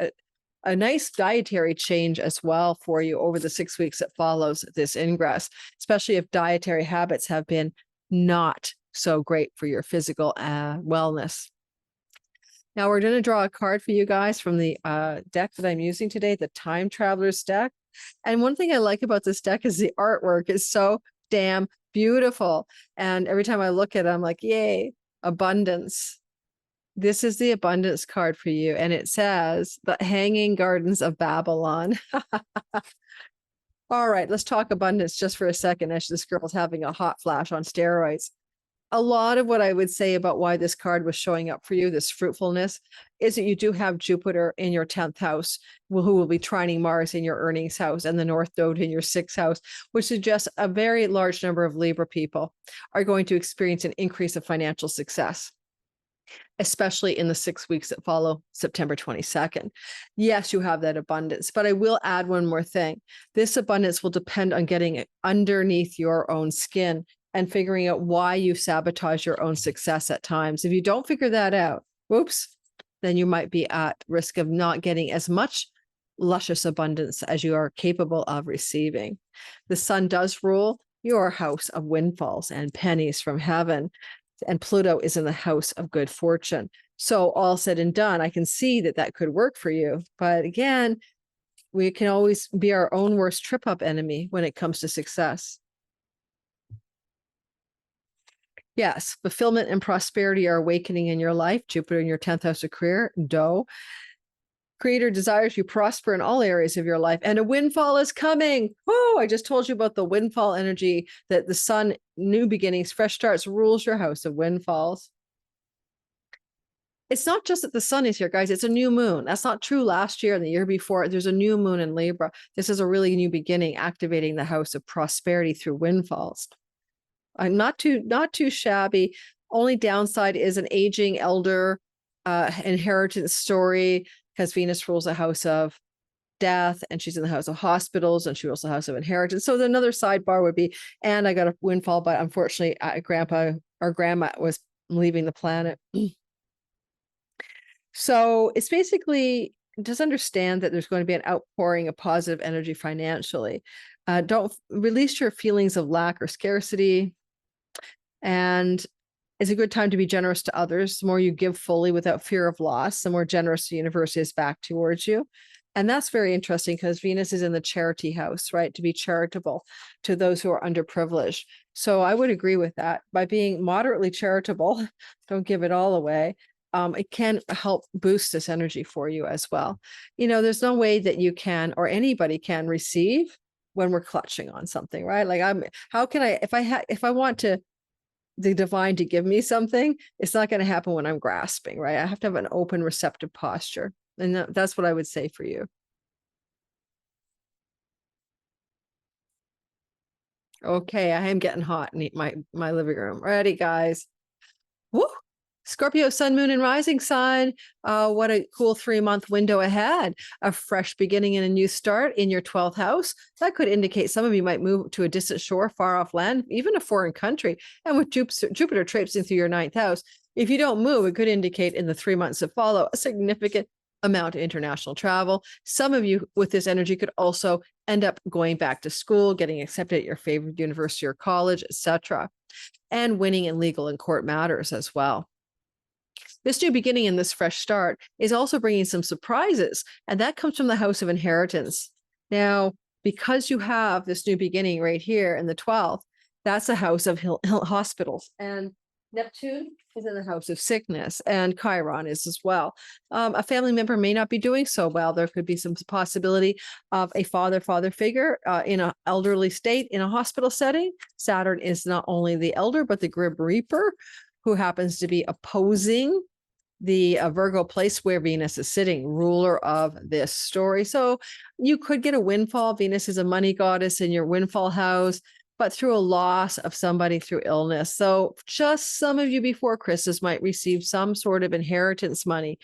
a nice dietary change as well for you over the 6 weeks that follows this ingress, especially if dietary habits have been not so great for your physical wellness. Now we're going to draw a card for you guys from the deck that I'm using today, the Time Travelers deck. And one thing I like about this deck is the artwork is so damn beautiful. And every time I look at it, I'm like, yay, abundance. This is the abundance card for you. And it says the Hanging Gardens of Babylon. All right, let's talk abundance just for a second as this girl's having a hot flash on steroids. A lot of what I would say about why this card was showing up for you, this fruitfulness, is that you do have Jupiter in your 10th house, who will be trining Mars in your earnings house and the North Node in your 6th house, which suggests a very large number of Libra people are going to experience an increase of financial success, especially in the 6 weeks that follow September 22nd. Yes, you have that abundance, but I will add one more thing. This abundance will depend on getting it underneath your own skin and figuring out why you sabotage your own success at times. If you don't figure that out, whoops, then you might be at risk of not getting as much luscious abundance as you are capable of receiving. The sun does rule your house of windfalls and pennies from heaven, and Pluto is in the house of good fortune. So all said and done, I can see that that could work for you. But again, we can always be our own worst trip-up enemy when it comes to success. Yes, fulfillment and prosperity are awakening in your life. Jupiter in your 10th house of career, dough. Creator desires you prosper in all areas of your life, and a windfall is coming. Oh, I just told you about the windfall energy, that the sun, new beginnings, fresh starts, rules your house of windfalls. It's not just that the sun is here, guys. It's a new moon. That's not true last year and the year before. There's a new moon in Libra. This is a really new beginning, activating the house of prosperity through windfalls. I'm not too shabby. Only downside is an aging elder inheritance story, because Venus rules a house of death and she's in the house of hospitals and she rules the house of inheritance. So another sidebar would be, and I got a windfall, but unfortunately grandpa or grandma was leaving the planet. So it's basically, just understand that there's going to be an outpouring of positive energy financially. Don't release your feelings of lack or scarcity. And it's a good time to be generous to others. The more you give fully without fear of loss, the more generous the universe is back towards you. And that's very interesting because Venus is in the charity house, right? To be charitable to those who are underprivileged. So I would agree with that. By being moderately charitable, don't give it all away. It can help boost this energy for you as well. You know, there's no way that you can, or anybody can, receive when we're clutching on something, right? Like how can I, if I want to, the divine to give me something, it's not going to happen when I'm grasping, right? I have to have an open, receptive posture. And that's what I would say for you. Okay, I am getting hot in my living room. Ready, guys? Woo! Scorpio, sun, moon, and rising sign. What a cool 3-month window ahead. A fresh beginning and a new start in your 12th house. That could indicate some of you might move to a distant shore, far off land, even a foreign country. And with Jupiter traipsing through your 9th house, if you don't move, it could indicate in the 3 months that follow a significant amount of international travel. Some of you with this energy could also end up going back to school, getting accepted at your favorite university or college, etc., and winning in legal and court matters as well. This new beginning and this fresh start is also bringing some surprises, and that comes from the house of inheritance. Now, because you have this new beginning right here in the 12th, that's a house of hospitals, and Neptune is in the house of sickness, and Chiron is as well. A family member may not be doing so well. There could be some possibility of a father figure in an elderly state in a hospital setting. Saturn is not only the elder, but the grim reaper, who happens to be opposing the Virgo place where Venus is sitting, ruler of this story. So you could get a windfall. Venus is a money goddess in your windfall house, but through a loss of somebody through illness. So just some of you before Christmas might receive some sort of inheritance money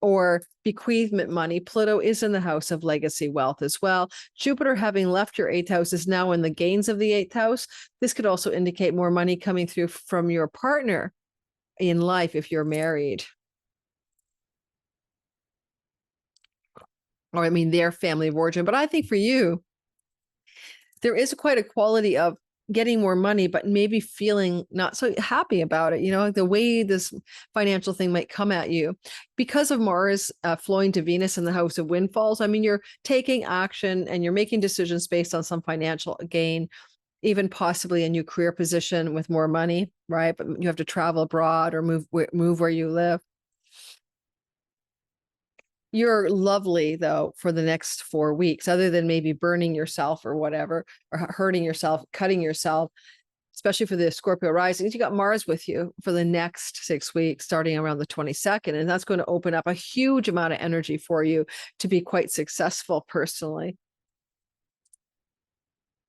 or bequeathment money. Pluto is in the house of legacy wealth as well. Jupiter, having left your 8th house, is now in the gains of the 8th house. This could also indicate more money coming through from your partner in life if you're married. Or I mean, their family of origin. But I think for you, there is quite a quality of getting more money, but maybe feeling not so happy about it. You know, the way this financial thing might come at you because of Mars flowing to Venus in the house of windfalls. I mean, you're taking action and you're making decisions based on some financial gain, even possibly a new career position with more money, right? But you have to travel abroad or move where you live. You're lovely though for the next 4 weeks, other than maybe burning yourself or whatever, or hurting yourself, cutting yourself, especially for the Scorpio rising. You got Mars with you for the next 6 weeks, starting around the 22nd. And that's going to open up a huge amount of energy for you to be quite successful personally.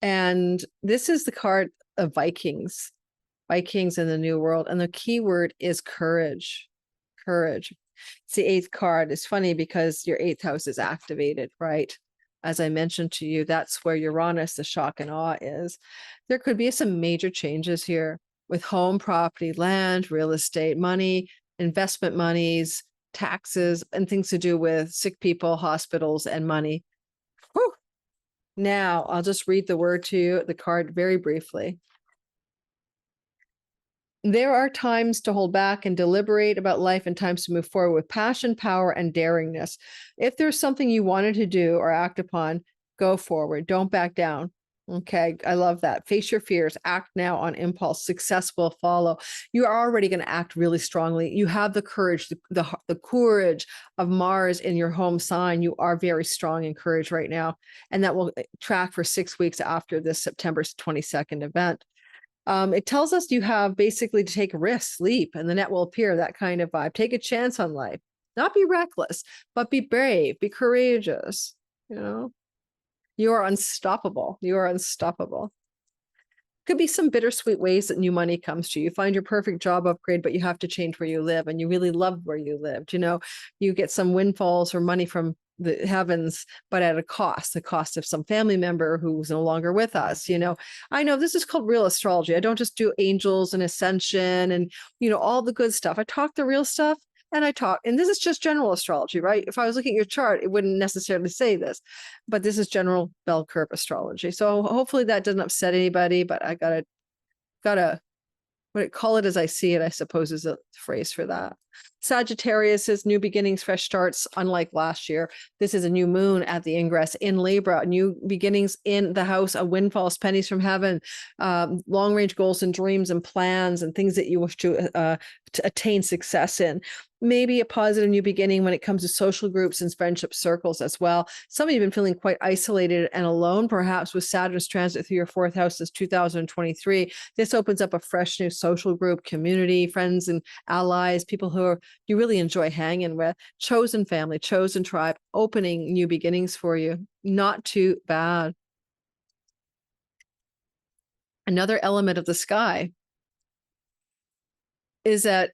And this is the card of Vikings in the New World. And the key word is courage. Courage. It's the 8th card. It's funny because your 8th house is activated, right? As I mentioned to you, that's where Uranus, the shock and awe, is. There could be some major changes here with home, property, land, real estate, money, investment monies, taxes, and things to do with sick people, hospitals, and money. Whew. Now, I'll just read the word to you, the card, very briefly. There are times to hold back and deliberate about life and times to move forward with passion, power, and daringness. If there's something you wanted to do or act upon, go forward. Don't back down. Okay, I love that. Face your fears, act now on impulse. Success will follow. You are already going to act really strongly. You have the courage, the courage of Mars in your home sign. You are very strong in courage right now. And that will track for 6 weeks after this September 22nd event. It tells us you have basically to take a risk, leap, and the net will appear, that kind of vibe. Take a chance on life, not be reckless, but be brave, be courageous. You know, you are unstoppable. You are unstoppable. Could be some bittersweet ways that new money comes to you. You find your perfect job upgrade, but you have to change where you live, and you really love where you lived. You know, you get some windfalls or money from the heavens, but at a cost, the cost of some family member who's no longer with us. You know, I know this is called real astrology. I don't just do angels and ascension and, you know, all the good stuff. I talk the real stuff and and this is just general astrology, right? If I was looking at your chart, it wouldn't necessarily say this, but this is general bell curve astrology. So hopefully that doesn't upset anybody, but I gotta, call it as I see it, I suppose, is a phrase for that. Sagittarius is new beginnings, fresh starts. Unlike last year, this is a new moon at the ingress in Libra, new beginnings in the house of windfalls, pennies from heaven, long range goals and dreams and plans and things that you wish to attain success in. Maybe a positive new beginning when it comes to social groups and friendship circles as well. Some of you have been feeling quite isolated and alone, perhaps with Saturn's transit through your 4th house since 2023. This opens up a fresh new social group, community, friends and allies, people who you really enjoy hanging with, chosen family, chosen tribe, opening new beginnings for you. Not too bad. Another element of the sky is that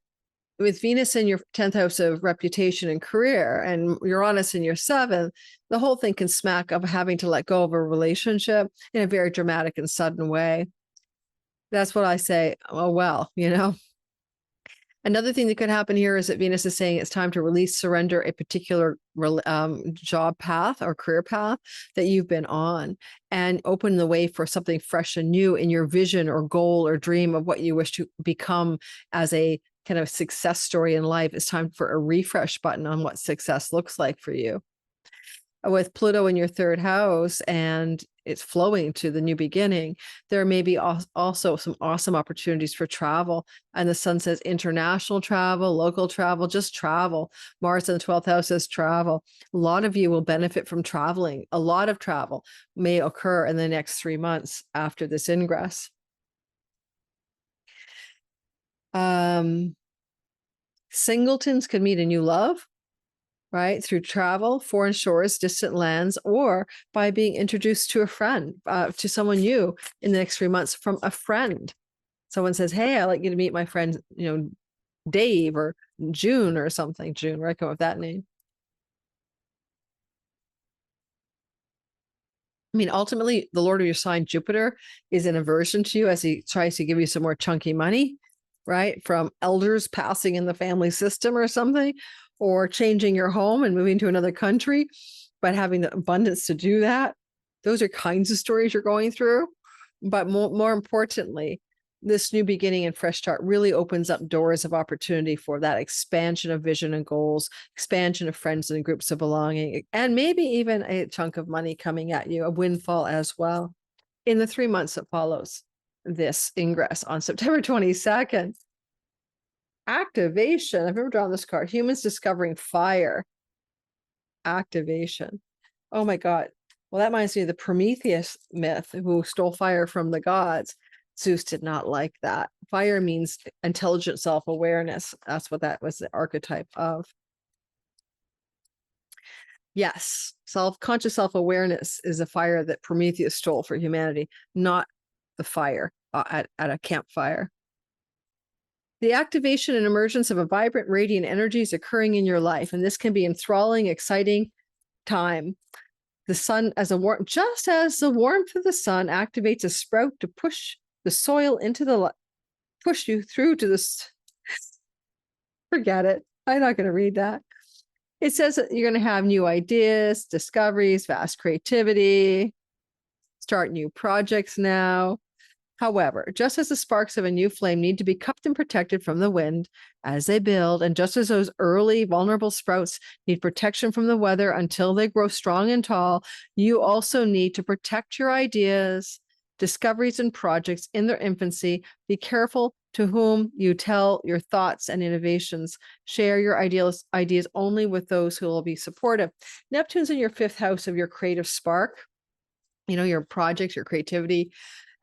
with Venus in your 10th house of reputation and career and Uranus in your 7th, the whole thing can smack of having to let go of a relationship in a very dramatic and sudden way. That's what I say. Oh, well, you know. Another thing that could happen here is that Venus is saying it's time to release, surrender a particular job path or career path that you've been on and open the way for something fresh and new in your vision or goal or dream of what you wish to become as a kind of success story in life. It's time for a refresh button on what success looks like for you. With Pluto in your 3rd house and it's flowing to the new beginning, there may be also some awesome opportunities for travel. And the sun says international travel, local travel, just travel. Mars in the 12th house says travel. A lot of you will benefit from traveling. A lot of travel may occur in the next 3 months after this ingress. Singletons could meet a new love, right? Through travel, foreign shores, distant lands, or by being introduced to a friend, to someone new in the next 3 months from a friend. Someone says, hey, I'd like you to meet my friend, you know, Dave or June or something. June, where I come up with that name. I mean, ultimately, the Lord of your sign, Jupiter, is in aversion to you as he tries to give you some more chunky money, right? From elders passing in the family system or something, or changing your home and moving to another country, but having the abundance to do that. Those are kinds of stories you're going through. But more importantly, this new beginning and fresh start really opens up doors of opportunity for that expansion of vision and goals, expansion of friends and groups of belonging, and maybe even a chunk of money coming at you, a windfall as well, in the 3 months that follows this ingress on September 22nd. Activation. I've never drawn this card. Humans discovering fire. Activation. Oh my God. Well, that reminds me of the Prometheus myth, who stole fire from the gods. Zeus did not like that. Fire means intelligent self-awareness. That's what that was the archetype of. Yes, conscious self-awareness is a fire that Prometheus stole for humanity, not the fire at a campfire. The activation and emergence of a vibrant, radiant energy is occurring in your life, and this can be enthralling, exciting time. The sun, just as the warmth of the sun activates a sprout to push the soil into push you through to this. Forget it. I'm not going to read that. It says that you're going to have new ideas, discoveries, vast creativity, start new projects now. However, just as the sparks of a new flame need to be cupped and protected from the wind as they build, and just as those early vulnerable sprouts need protection from the weather until they grow strong and tall, you also need to protect your ideas, discoveries, and projects in their infancy. Be careful to whom you tell your thoughts and innovations. Share your ideas only with those who will be supportive. Neptune's in your 5th house of your creative spark, your projects, your creativity.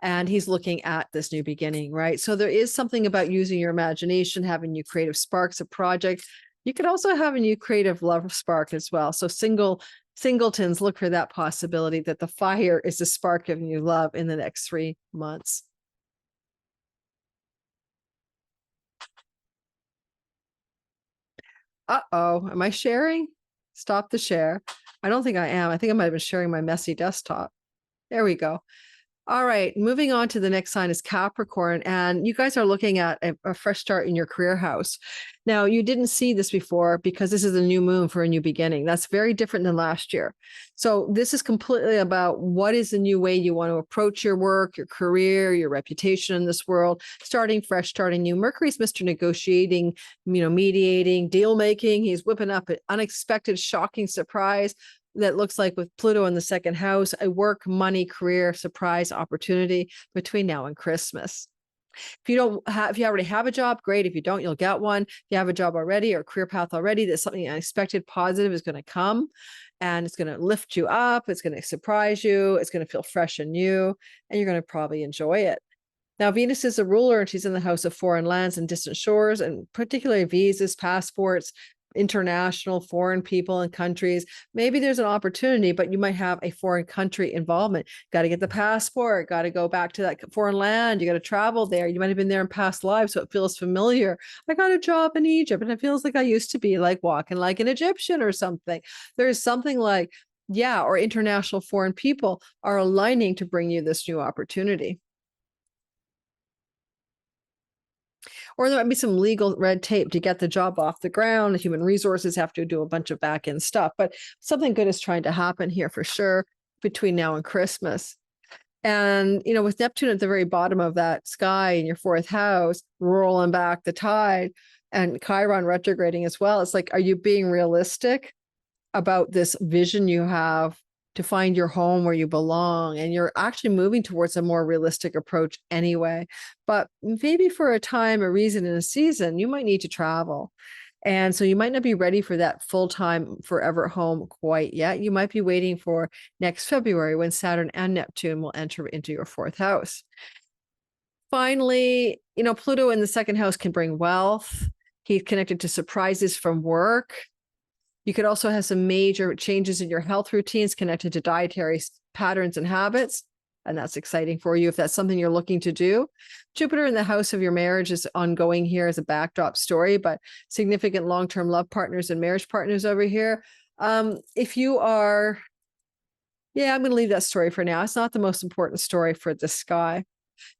And he's looking at this new beginning, right? So there is something about using your imagination, having new creative sparks of project. You could also have a new creative love spark as well. So singletons, look for that possibility that the fire is the spark of new love in the next 3 months. Uh-oh, am I sharing? Stop the share. I don't think I am. I think I might have been sharing my messy desktop. There we go. All right, moving on to the next sign is Capricorn, and you guys are looking at a fresh start in your career house. Now, you didn't see this before because this is a new moon for a new beginning. That's very different than last year. So this is completely about what is the new way you want to approach your work, your career, your reputation in this world, starting fresh, starting new. Mercury's Mr. Negotiating, mediating, deal making. He's whipping up an unexpected, shocking surprise that looks like, with Pluto in the 2nd house, a work, money, career, surprise opportunity between now and Christmas. If you already have a job, great. If you don't, you'll get one. If you have a job already or career path already, there's something unexpected, positive is going to come, and it's going to lift you up. It's going to surprise you. It's going to feel fresh and new, and you're going to probably enjoy it. Now, Venus is a ruler, and she's in the house of foreign lands and distant shores, and particularly visas, passports, international, foreign people and countries. Maybe there's an opportunity, but you might have a foreign country involvement. Got to get the passport, got to go back to that foreign land. You got to travel there. You might have been there in past lives, so it feels familiar. I got a job in Egypt, and it feels like I used to be like walking like an Egyptian or something. There's something like, or international foreign people are aligning to bring you this new opportunity. Or there might be some legal red tape to get the job off the ground. Human resources have to do a bunch of back end stuff, but something good is trying to happen here for sure between now and Christmas. And, with Neptune at the very bottom of that sky in your 4th house, rolling back the tide, and Chiron retrograding as well, it's like, are you being realistic about this vision you have to find your home where you belong? And you're actually moving towards a more realistic approach anyway. But maybe for a time, a reason, and a season, you might need to travel. And so you might not be ready for that full-time forever home quite yet. You might be waiting for next February, when Saturn and Neptune will enter into your 4th house. Finally, Pluto in the 2nd house can bring wealth. He's connected to surprises from work. You could also have some major changes in your health routines connected to dietary patterns and habits, and that's exciting for you if that's something you're looking to do. Jupiter in the house of your marriage is ongoing here as a backdrop story, but significant long-term love partners and marriage partners over here. If you are, I'm going to leave that story for now. It's not the most important story for the sky,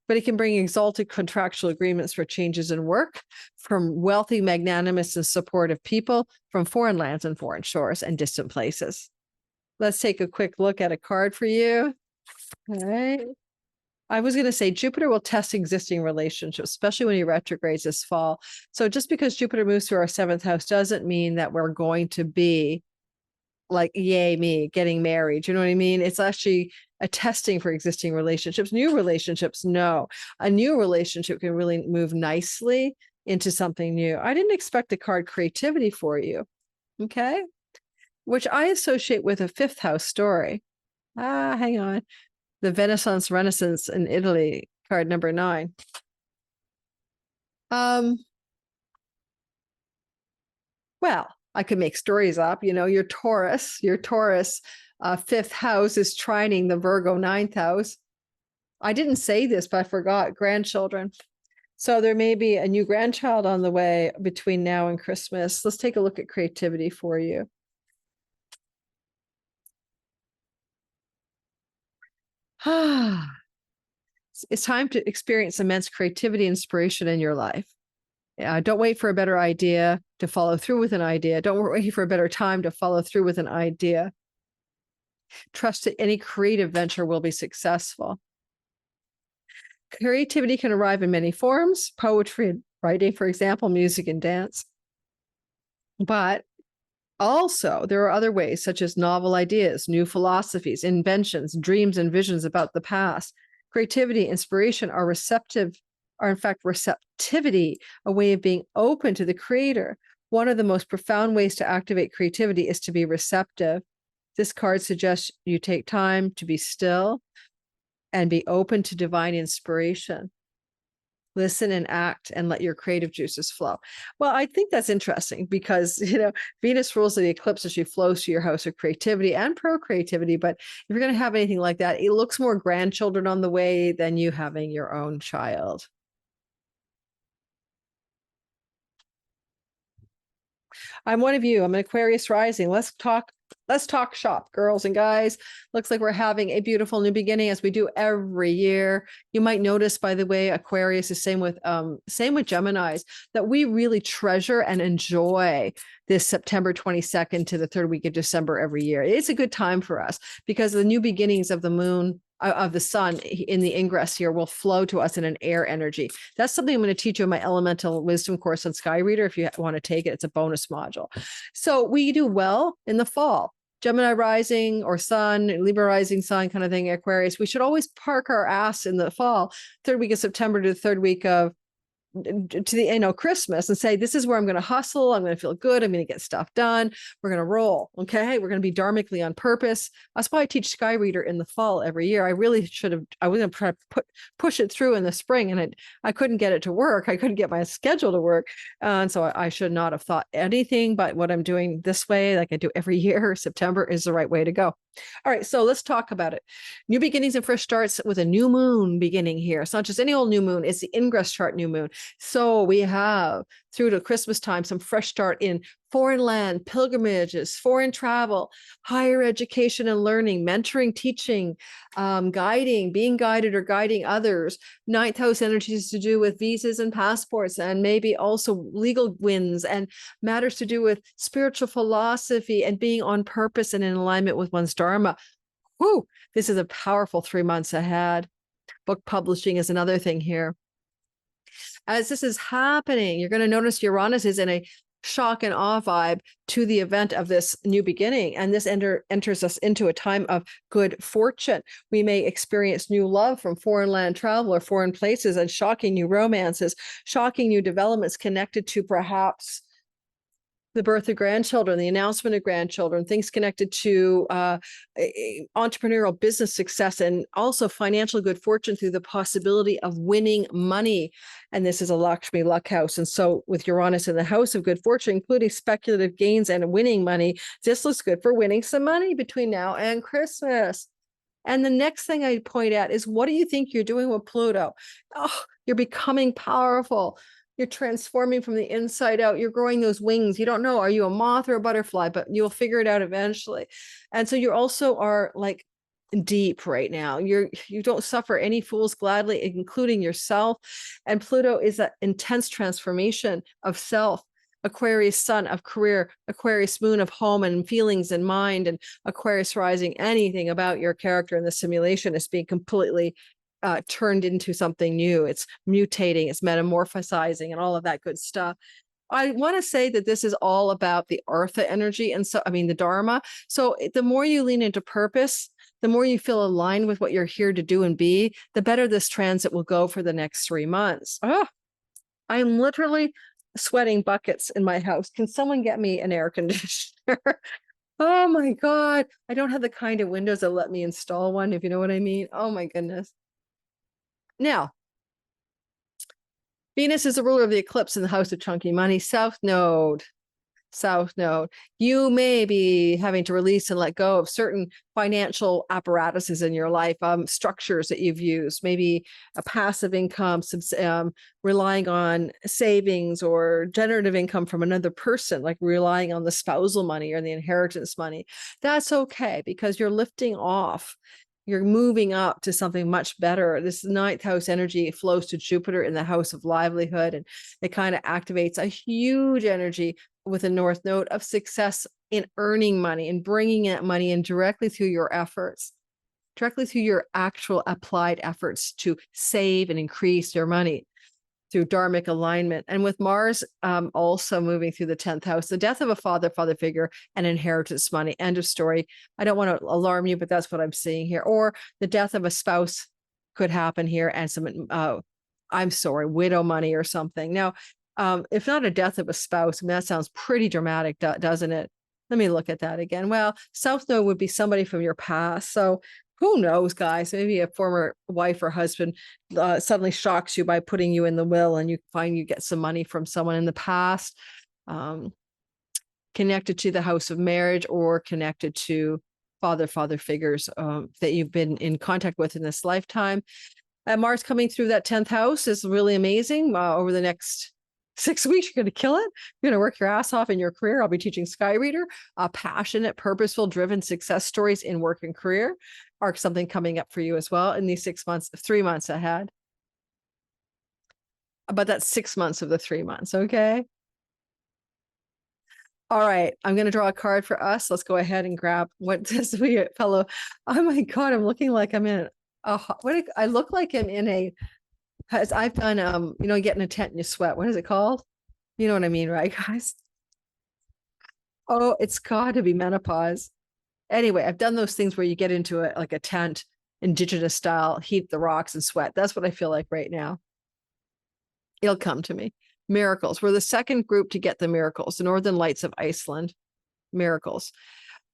but it can bring exalted contractual agreements for changes in work from wealthy, magnanimous, and supportive people from foreign lands and foreign shores and distant places. Let's take a quick look at a card for you. All right. I was going to say Jupiter will test existing relationships, especially when he retrogrades this fall. So just because Jupiter moves through our 7th house doesn't mean that we're going to be like, yay, me getting married. You know what I mean? It's actually a testing for existing relationships. New relationships, no. A new relationship can really move nicely into something new. I didn't expect the card creativity for you. Okay. Which I associate with a 5th house story. Hang on. The Renaissance in Italy, card number 9. Well, I could make stories up. You know, your Taurus 5th house is trining the Virgo 9th house. I didn't say this, but I forgot grandchildren. So there may be a new grandchild on the way between now and Christmas. Let's take a look at creativity for you. It's time to experience immense creativity, inspiration in your life. Don't wait for a better idea to follow through with an idea. Don't wait for a better time to follow through with an idea. Trust that any creative venture will be successful. Creativity can arrive in many forms: poetry and writing, for example, music and dance. But also, there are other ways, such as novel ideas, new philosophies, inventions, dreams, and visions about the past. Creativity, inspiration are in fact receptivity, a way of being open to the creator. One of the most profound ways to activate creativity is to be receptive. This card suggests you take time to be still and be open to divine inspiration. Listen and act and let your creative juices flow. Well, I think that's interesting because, you know, Venus rules the eclipse as she flows to your house of creativity and procreativity. But if you're going to have anything like that, it looks more grandchildren on the way than you having your own child. I'm one of you. I'm an Aquarius rising. Let's talk shop, girls and guys. Looks like we're having a beautiful new beginning, as we do every year. You might notice, by the way, Aquarius is same with Geminis, that we really treasure and enjoy this September 22nd to the 3rd week of December every year. It's a good time for us because the new beginnings of the moon, of the sun in the ingress here, will flow to us in an air energy. That's something I'm going to teach you in my elemental wisdom course on Sky Reader. If you want to take it, it's a bonus module. So we do well in the fall. Gemini rising or sun, Libra rising sun kind of thing, Aquarius. We should always park our ass in the fall, 3rd week of September to the 3rd week of to the Christmas, and say, this is where I'm going to hustle. I'm going to feel good. I'm going to get stuff done. We're going to roll. Okay. We're going to be dharmically on purpose. That's why I teach Sky Reader in the fall every year. I really should have, I was going to try to push it through in the spring, and I couldn't get it to work. I couldn't get my schedule to work. And so I should not have thought anything, but what I'm doing this way, like I do every year, September is the right way to go. All right, so let's talk about it. New beginnings and fresh starts with a new moon beginning here. It's not just any old new moon, it's the ingress chart new moon. So we have through to Christmas time some fresh start in foreign land, pilgrimages, foreign travel, higher education and learning, mentoring, teaching, guiding, being guided or guiding others. 9th house energies to do with visas and passports, and maybe also legal wins and matters to do with spiritual philosophy and being on purpose and in alignment with one's dharma. Whew, this is a powerful 3 months ahead. Book publishing is another thing here. As this is happening, you're going to notice Uranus is in a shock and awe vibe to the event of this new beginning. And this enters us into a time of good fortune. We may experience new love from foreign land travel or foreign places, and shocking new romances, shocking new developments connected to perhaps the birth of grandchildren, the announcement of grandchildren, things connected to entrepreneurial business success, and also financial good fortune through the possibility of winning money. And this is a Lakshmi luck house. And so with Uranus in the house of good fortune, including speculative gains and winning money, this looks good for winning some money between now and Christmas. And the next thing I point out is, what do you think you're doing with Pluto? Oh, you're becoming powerful. You're transforming from the inside out. You're growing those wings. You don't know, are you a moth or a butterfly, but you'll figure it out eventually. And so you also are like deep right now. You don't suffer any fools gladly, including yourself. And Pluto is an intense transformation of self. Aquarius sun of career, Aquarius moon of home and feelings and mind, and Aquarius rising, anything about your character in the simulation is being completely turned into something new. It's mutating, it's metamorphosizing, and all of that good stuff. I want to say that this is all about the Artha energy. And so, I mean, the Dharma. So the more you lean into purpose, the more you feel aligned with what you're here to do and be, the better this transit will go for the next 3 months. Oh, I'm literally sweating buckets in my house. Can someone get me an air conditioner? Oh my God. I don't have the kind of windows that let me install one, if you know what I mean. Oh my goodness. Now, Venus is the ruler of the eclipse in the house of chunky money. South node. South node. You may be having to release and let go of certain financial apparatuses in your life, structures that you've used, maybe a passive income, relying on savings or generative income from another person, like relying on the spousal money or the inheritance money. That's okay, because you're lifting off. You're moving up to something much better. This ninth house energy flows to Jupiter in the house of livelihood, and it kind of activates a huge energy with a north node of success in earning money and bringing that money in directly through your efforts, directly through your actual applied efforts to save and increase your money through dharmic alignment. And with Mars also moving through the 10th house, the death of a father figure, and inheritance money. End of story. I don't want to alarm you, but that's what I'm seeing here. Or the death of a spouse could happen here, and some, I'm sorry, widow money or something. Now, if not a death of a spouse, I mean, that sounds pretty dramatic, doesn't it? Let me look at that again. Well, South Node would be somebody from your past. So who knows, guys? Maybe a former wife or husband suddenly shocks you by putting you in the will, and you find you get some money from someone in the past, connected to the house of marriage or connected to father figures that you've been in contact with in this lifetime. Mars coming through that 10th house is really amazing. Over the next 6 weeks, you're going to kill it. You're going to work your ass off in your career. I'll be teaching Sky Reader, passionate, purposeful, driven success stories in work and career. Are something coming up for you as well in these 6 months, 3 months ahead. But that's 6 months of the 3 months. Okay. All right. I'm going to draw a card for us. Let's go ahead and grab what this fellow. Oh my God. I'm looking like I'm in I look like I'm in a, as I've done, you know, getting a tent and you sweat. What is it called? You know what I mean, right, guys? Oh, it's got to be menopause. Anyway, I've done those things where you get into like a tent, indigenous style, heat the rocks and sweat. That's what I feel like right now. It'll come to me. Miracles. We're the second group to get the miracles, the Northern Lights of Iceland. Miracles.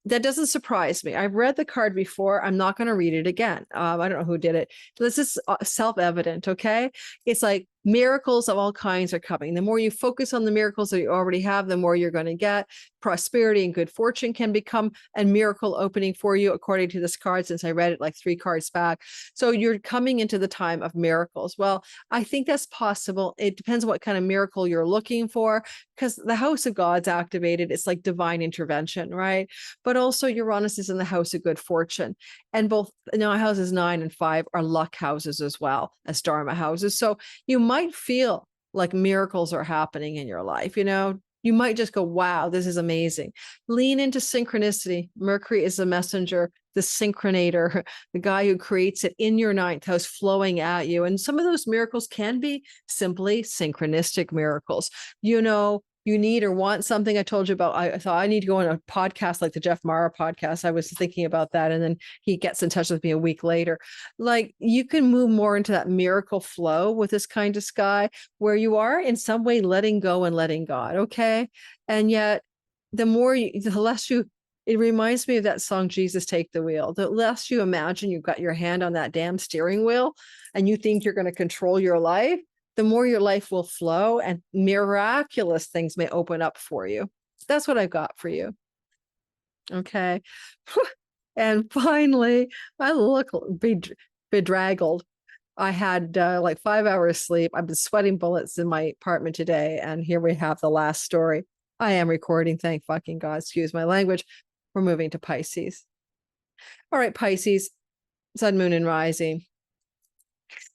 That doesn't surprise me. I've read the card before. I'm not going to read it again. I don't know who did it. This is self-evident, okay? It's like miracles of all kinds are coming. The more you focus on the miracles that you already have, the more you're going to get. Prosperity and good fortune can become a miracle opening for you, according to this card, since I read it like 3 cards back. So you're coming into the time of miracles. Well, I think that's possible. It depends on what kind of miracle you're looking for, because the house of God's activated. It's like divine intervention, right? But also Uranus is in the house of good fortune. And both houses 9 and 5 are luck houses as well as Dharma houses. So you might feel like miracles are happening in your life. You know, you might just go, wow, this is amazing. Lean into synchronicity. Mercury is the messenger, the synchronator, the guy who creates it in your 9th house flowing at you. And some of those miracles can be simply synchronistic miracles. You know, you need or want something. I told you about, I thought I need to go on a podcast like the Jeff Mara podcast. I was thinking about that. And then he gets in touch with me a week later. Like, you can move more into that miracle flow with this kind of sky, where you are in some way letting go and letting God. Okay. And yet the less you, it reminds me of that song, Jesus Take the Wheel. The less you imagine you've got your hand on that damn steering wheel and you think you're going to control your life, the more your life will flow and miraculous things may open up for you. That's what I've got for you. Okay. And finally, I look bedraggled. I had like 5 hours sleep. I've been sweating bullets in my apartment today. And here we have the last story. I am recording. Thank fucking God. Excuse my language. We're moving to Pisces. All right, Pisces, sun, moon, and rising.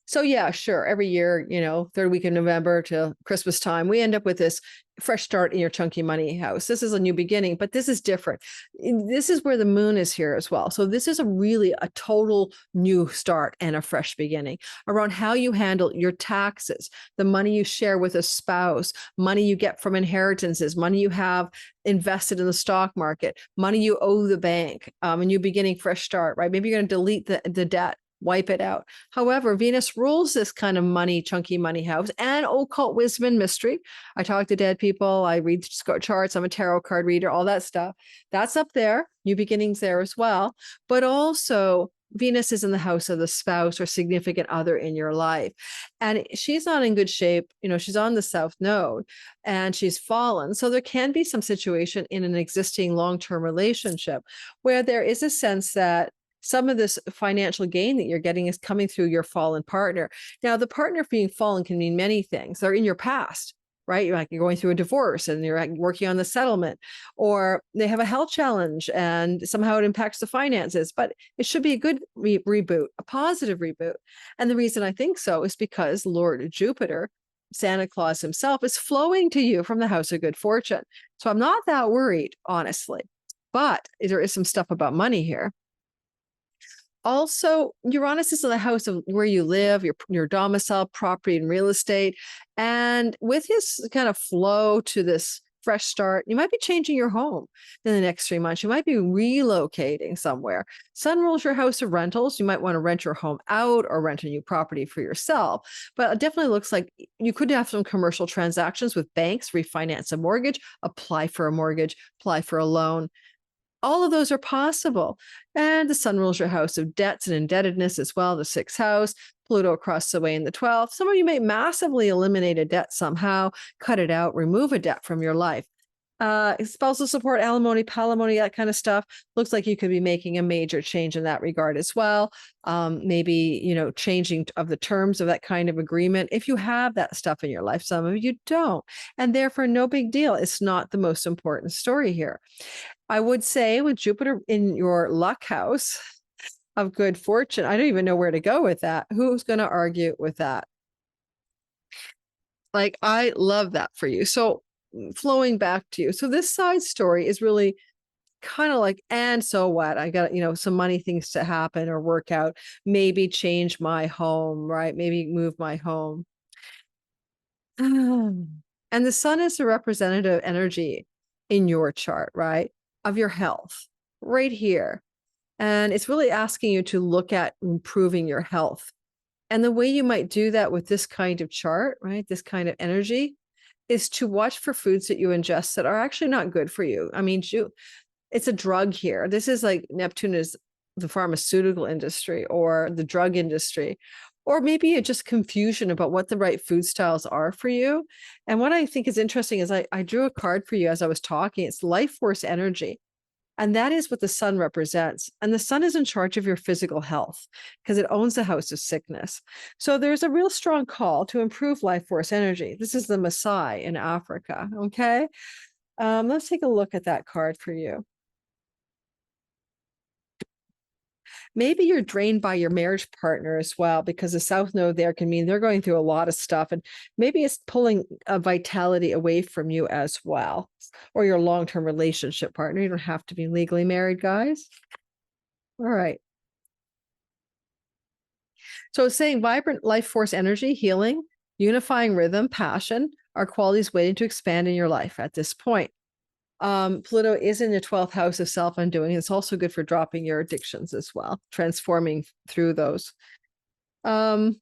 So yeah, sure. Every year, third week of November to Christmas time, we end up with this fresh start in your chunky money house. This is a new beginning, but this is different. This is where the moon is here as well. So this is a total new start and a fresh beginning around how you handle your taxes, the money you share with a spouse, money you get from inheritances, money you have invested in the stock market, money you owe the bank, a new beginning, fresh start, right? Maybe you're going to delete the debt, wipe it out. However, Venus rules this kind of money, chunky money house and occult wisdom and mystery. I talk to dead people. I read charts. I'm a tarot card reader, all that stuff. That's up there. New beginnings there as well. But also Venus is in the house of the spouse or significant other in your life. And she's not in good shape. She's on the South Node and she's fallen. So there can be some situation in an existing long-term relationship where there is a sense that some of this financial gain that you're getting is coming through your fallen partner. Now, the partner being fallen can mean many things. They're in your past, right? You're going through a divorce and you're working on the settlement, or they have a health challenge and somehow it impacts the finances, but it should be a good reboot, a positive reboot. And the reason I think so is because Lord Jupiter, Santa Claus himself, is flowing to you from the house of good fortune. So I'm not that worried, honestly, but there is some stuff about money here. Also, Uranus is in the house of where you live, your domicile, property, and real estate. And with his kind of flow to this fresh start, you might be changing your home in the next 3 months. You might be relocating somewhere. Sun rules your house of rentals. You might want to rent your home out or rent a new property for yourself. But it definitely looks like you could have some commercial transactions with banks, refinance a mortgage, apply for a mortgage, apply for a loan. All of those are possible. And the sun rules your house of debts and indebtedness as well, the 6th house. Pluto across the way in the 12th. Some of you may massively eliminate a debt somehow, cut it out, remove a debt from your life. Spousal support, alimony, palimony, that kind of stuff. Looks like you could be making a major change in that regard as well. Maybe, changing of the terms of that kind of agreement. If you have that stuff in your life, some of you don't. And therefore, no big deal. It's not the most important story here. I would say with Jupiter in your luck house of good fortune, I don't even know where to go with that. Who's going to argue with that? Like, I love that for you. So flowing back to you. So this side story is really kind of like, and so what? I got, some money things to happen or work out, maybe change my home, right? Maybe move my home. And the sun is the representative energy in your chart, right? Of your health right here. And it's really asking you to look at improving your health. And the way you might do that with this kind of chart, right? This kind of energy is to watch for foods that you ingest that are actually not good for you. I mean, it's a drug here. This is like Neptune is the pharmaceutical industry or the drug industry, or maybe just confusion about what the right food styles are for you. And what I think is interesting is I drew a card for you as I was talking. It's life force energy. And that is what the sun represents. And the sun is in charge of your physical health because it owns the house of sickness. So there's a real strong call to improve life force energy. This is the Maasai in Africa. Okay. Let's take a look at that card for you. Maybe you're drained by your marriage partner as well, because the South Node there can mean they're going through a lot of stuff. And maybe it's pulling a vitality away from you as well, or your long-term relationship partner. You don't have to be legally married, guys. All right. So it's saying vibrant life force energy, healing, unifying rhythm, passion are qualities waiting to expand in your life at this point. Pluto is in the 12th house of self-undoing. It's also good for dropping your addictions as well, transforming through those. Don't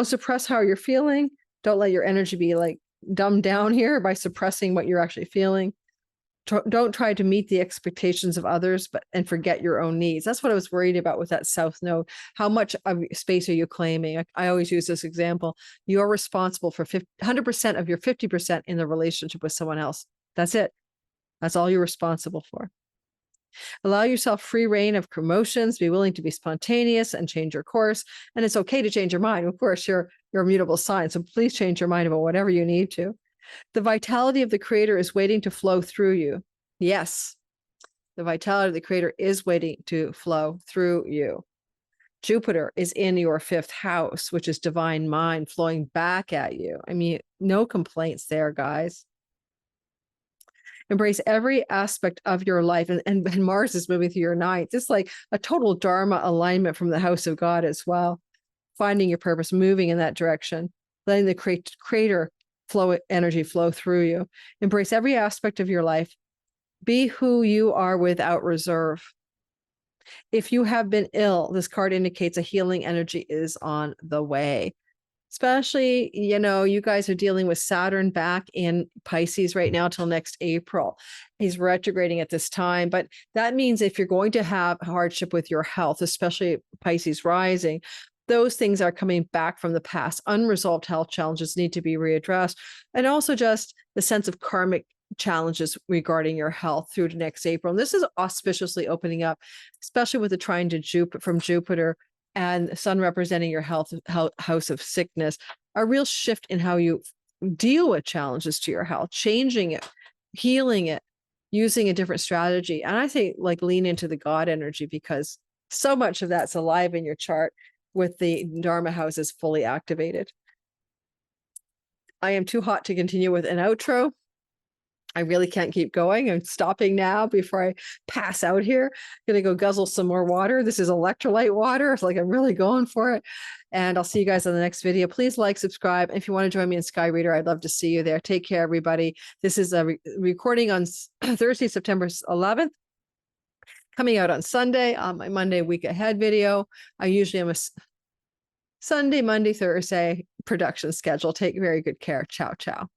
suppress how you're feeling. Don't let your energy be like dumbed down here by suppressing what you're actually feeling. Don't try to meet the expectations of others, and forget your own needs. That's what I was worried about with that South Node. How much of space are you claiming? I always use this example. You're responsible for 100% of your 50% in the relationship with someone else. That's it. That's all you're responsible for. Allow yourself free reign of emotions. Be willing to be spontaneous and change your course. And it's okay to change your mind. Of course, you're a mutable sign, so please change your mind about whatever you need to. The vitality of the creator is waiting to flow through you. Yes, the vitality of the creator is waiting to flow through you. Jupiter is in your 5th house, which is divine mind flowing back at you. I mean, no complaints there, guys. Embrace every aspect of your life. And Mars is moving through your 9th. It's like a total Dharma alignment from the house of God as well. Finding your purpose, moving in that direction, letting the creator energy flow through you. Embrace every aspect of your life. Be who you are without reserve. If you have been ill, this card indicates a healing energy is on the way. Especially, you guys are dealing with Saturn back in Pisces right now till next April. He's retrograding at this time. But that means if you're going to have hardship with your health, especially Pisces rising, those things are coming back from the past. Unresolved health challenges need to be readdressed. And also just the sense of karmic challenges regarding your health through to next April. And this is auspiciously opening up, especially with the trine to from Jupiter and Sun representing your house of sickness, a real shift in how you deal with challenges to your health, changing it, healing it, using a different strategy. And I think like lean into the God energy, because so much of that's alive in your chart with the Dharma houses fully activated. I am too hot to continue with an outro. I really can't keep going. I'm stopping now before I pass out here. I'm going to go guzzle some more water. This is electrolyte water. It's like I'm really going for it. And I'll see you guys on the next video. Please like, subscribe. And if you want to join me in Sky Reader, I'd love to see you there. Take care, everybody. This is a recording on Thursday, September 11th. Coming out on Sunday on my Monday week ahead video. I usually am a Sunday, Monday, Thursday production schedule. Take very good care. Ciao, ciao.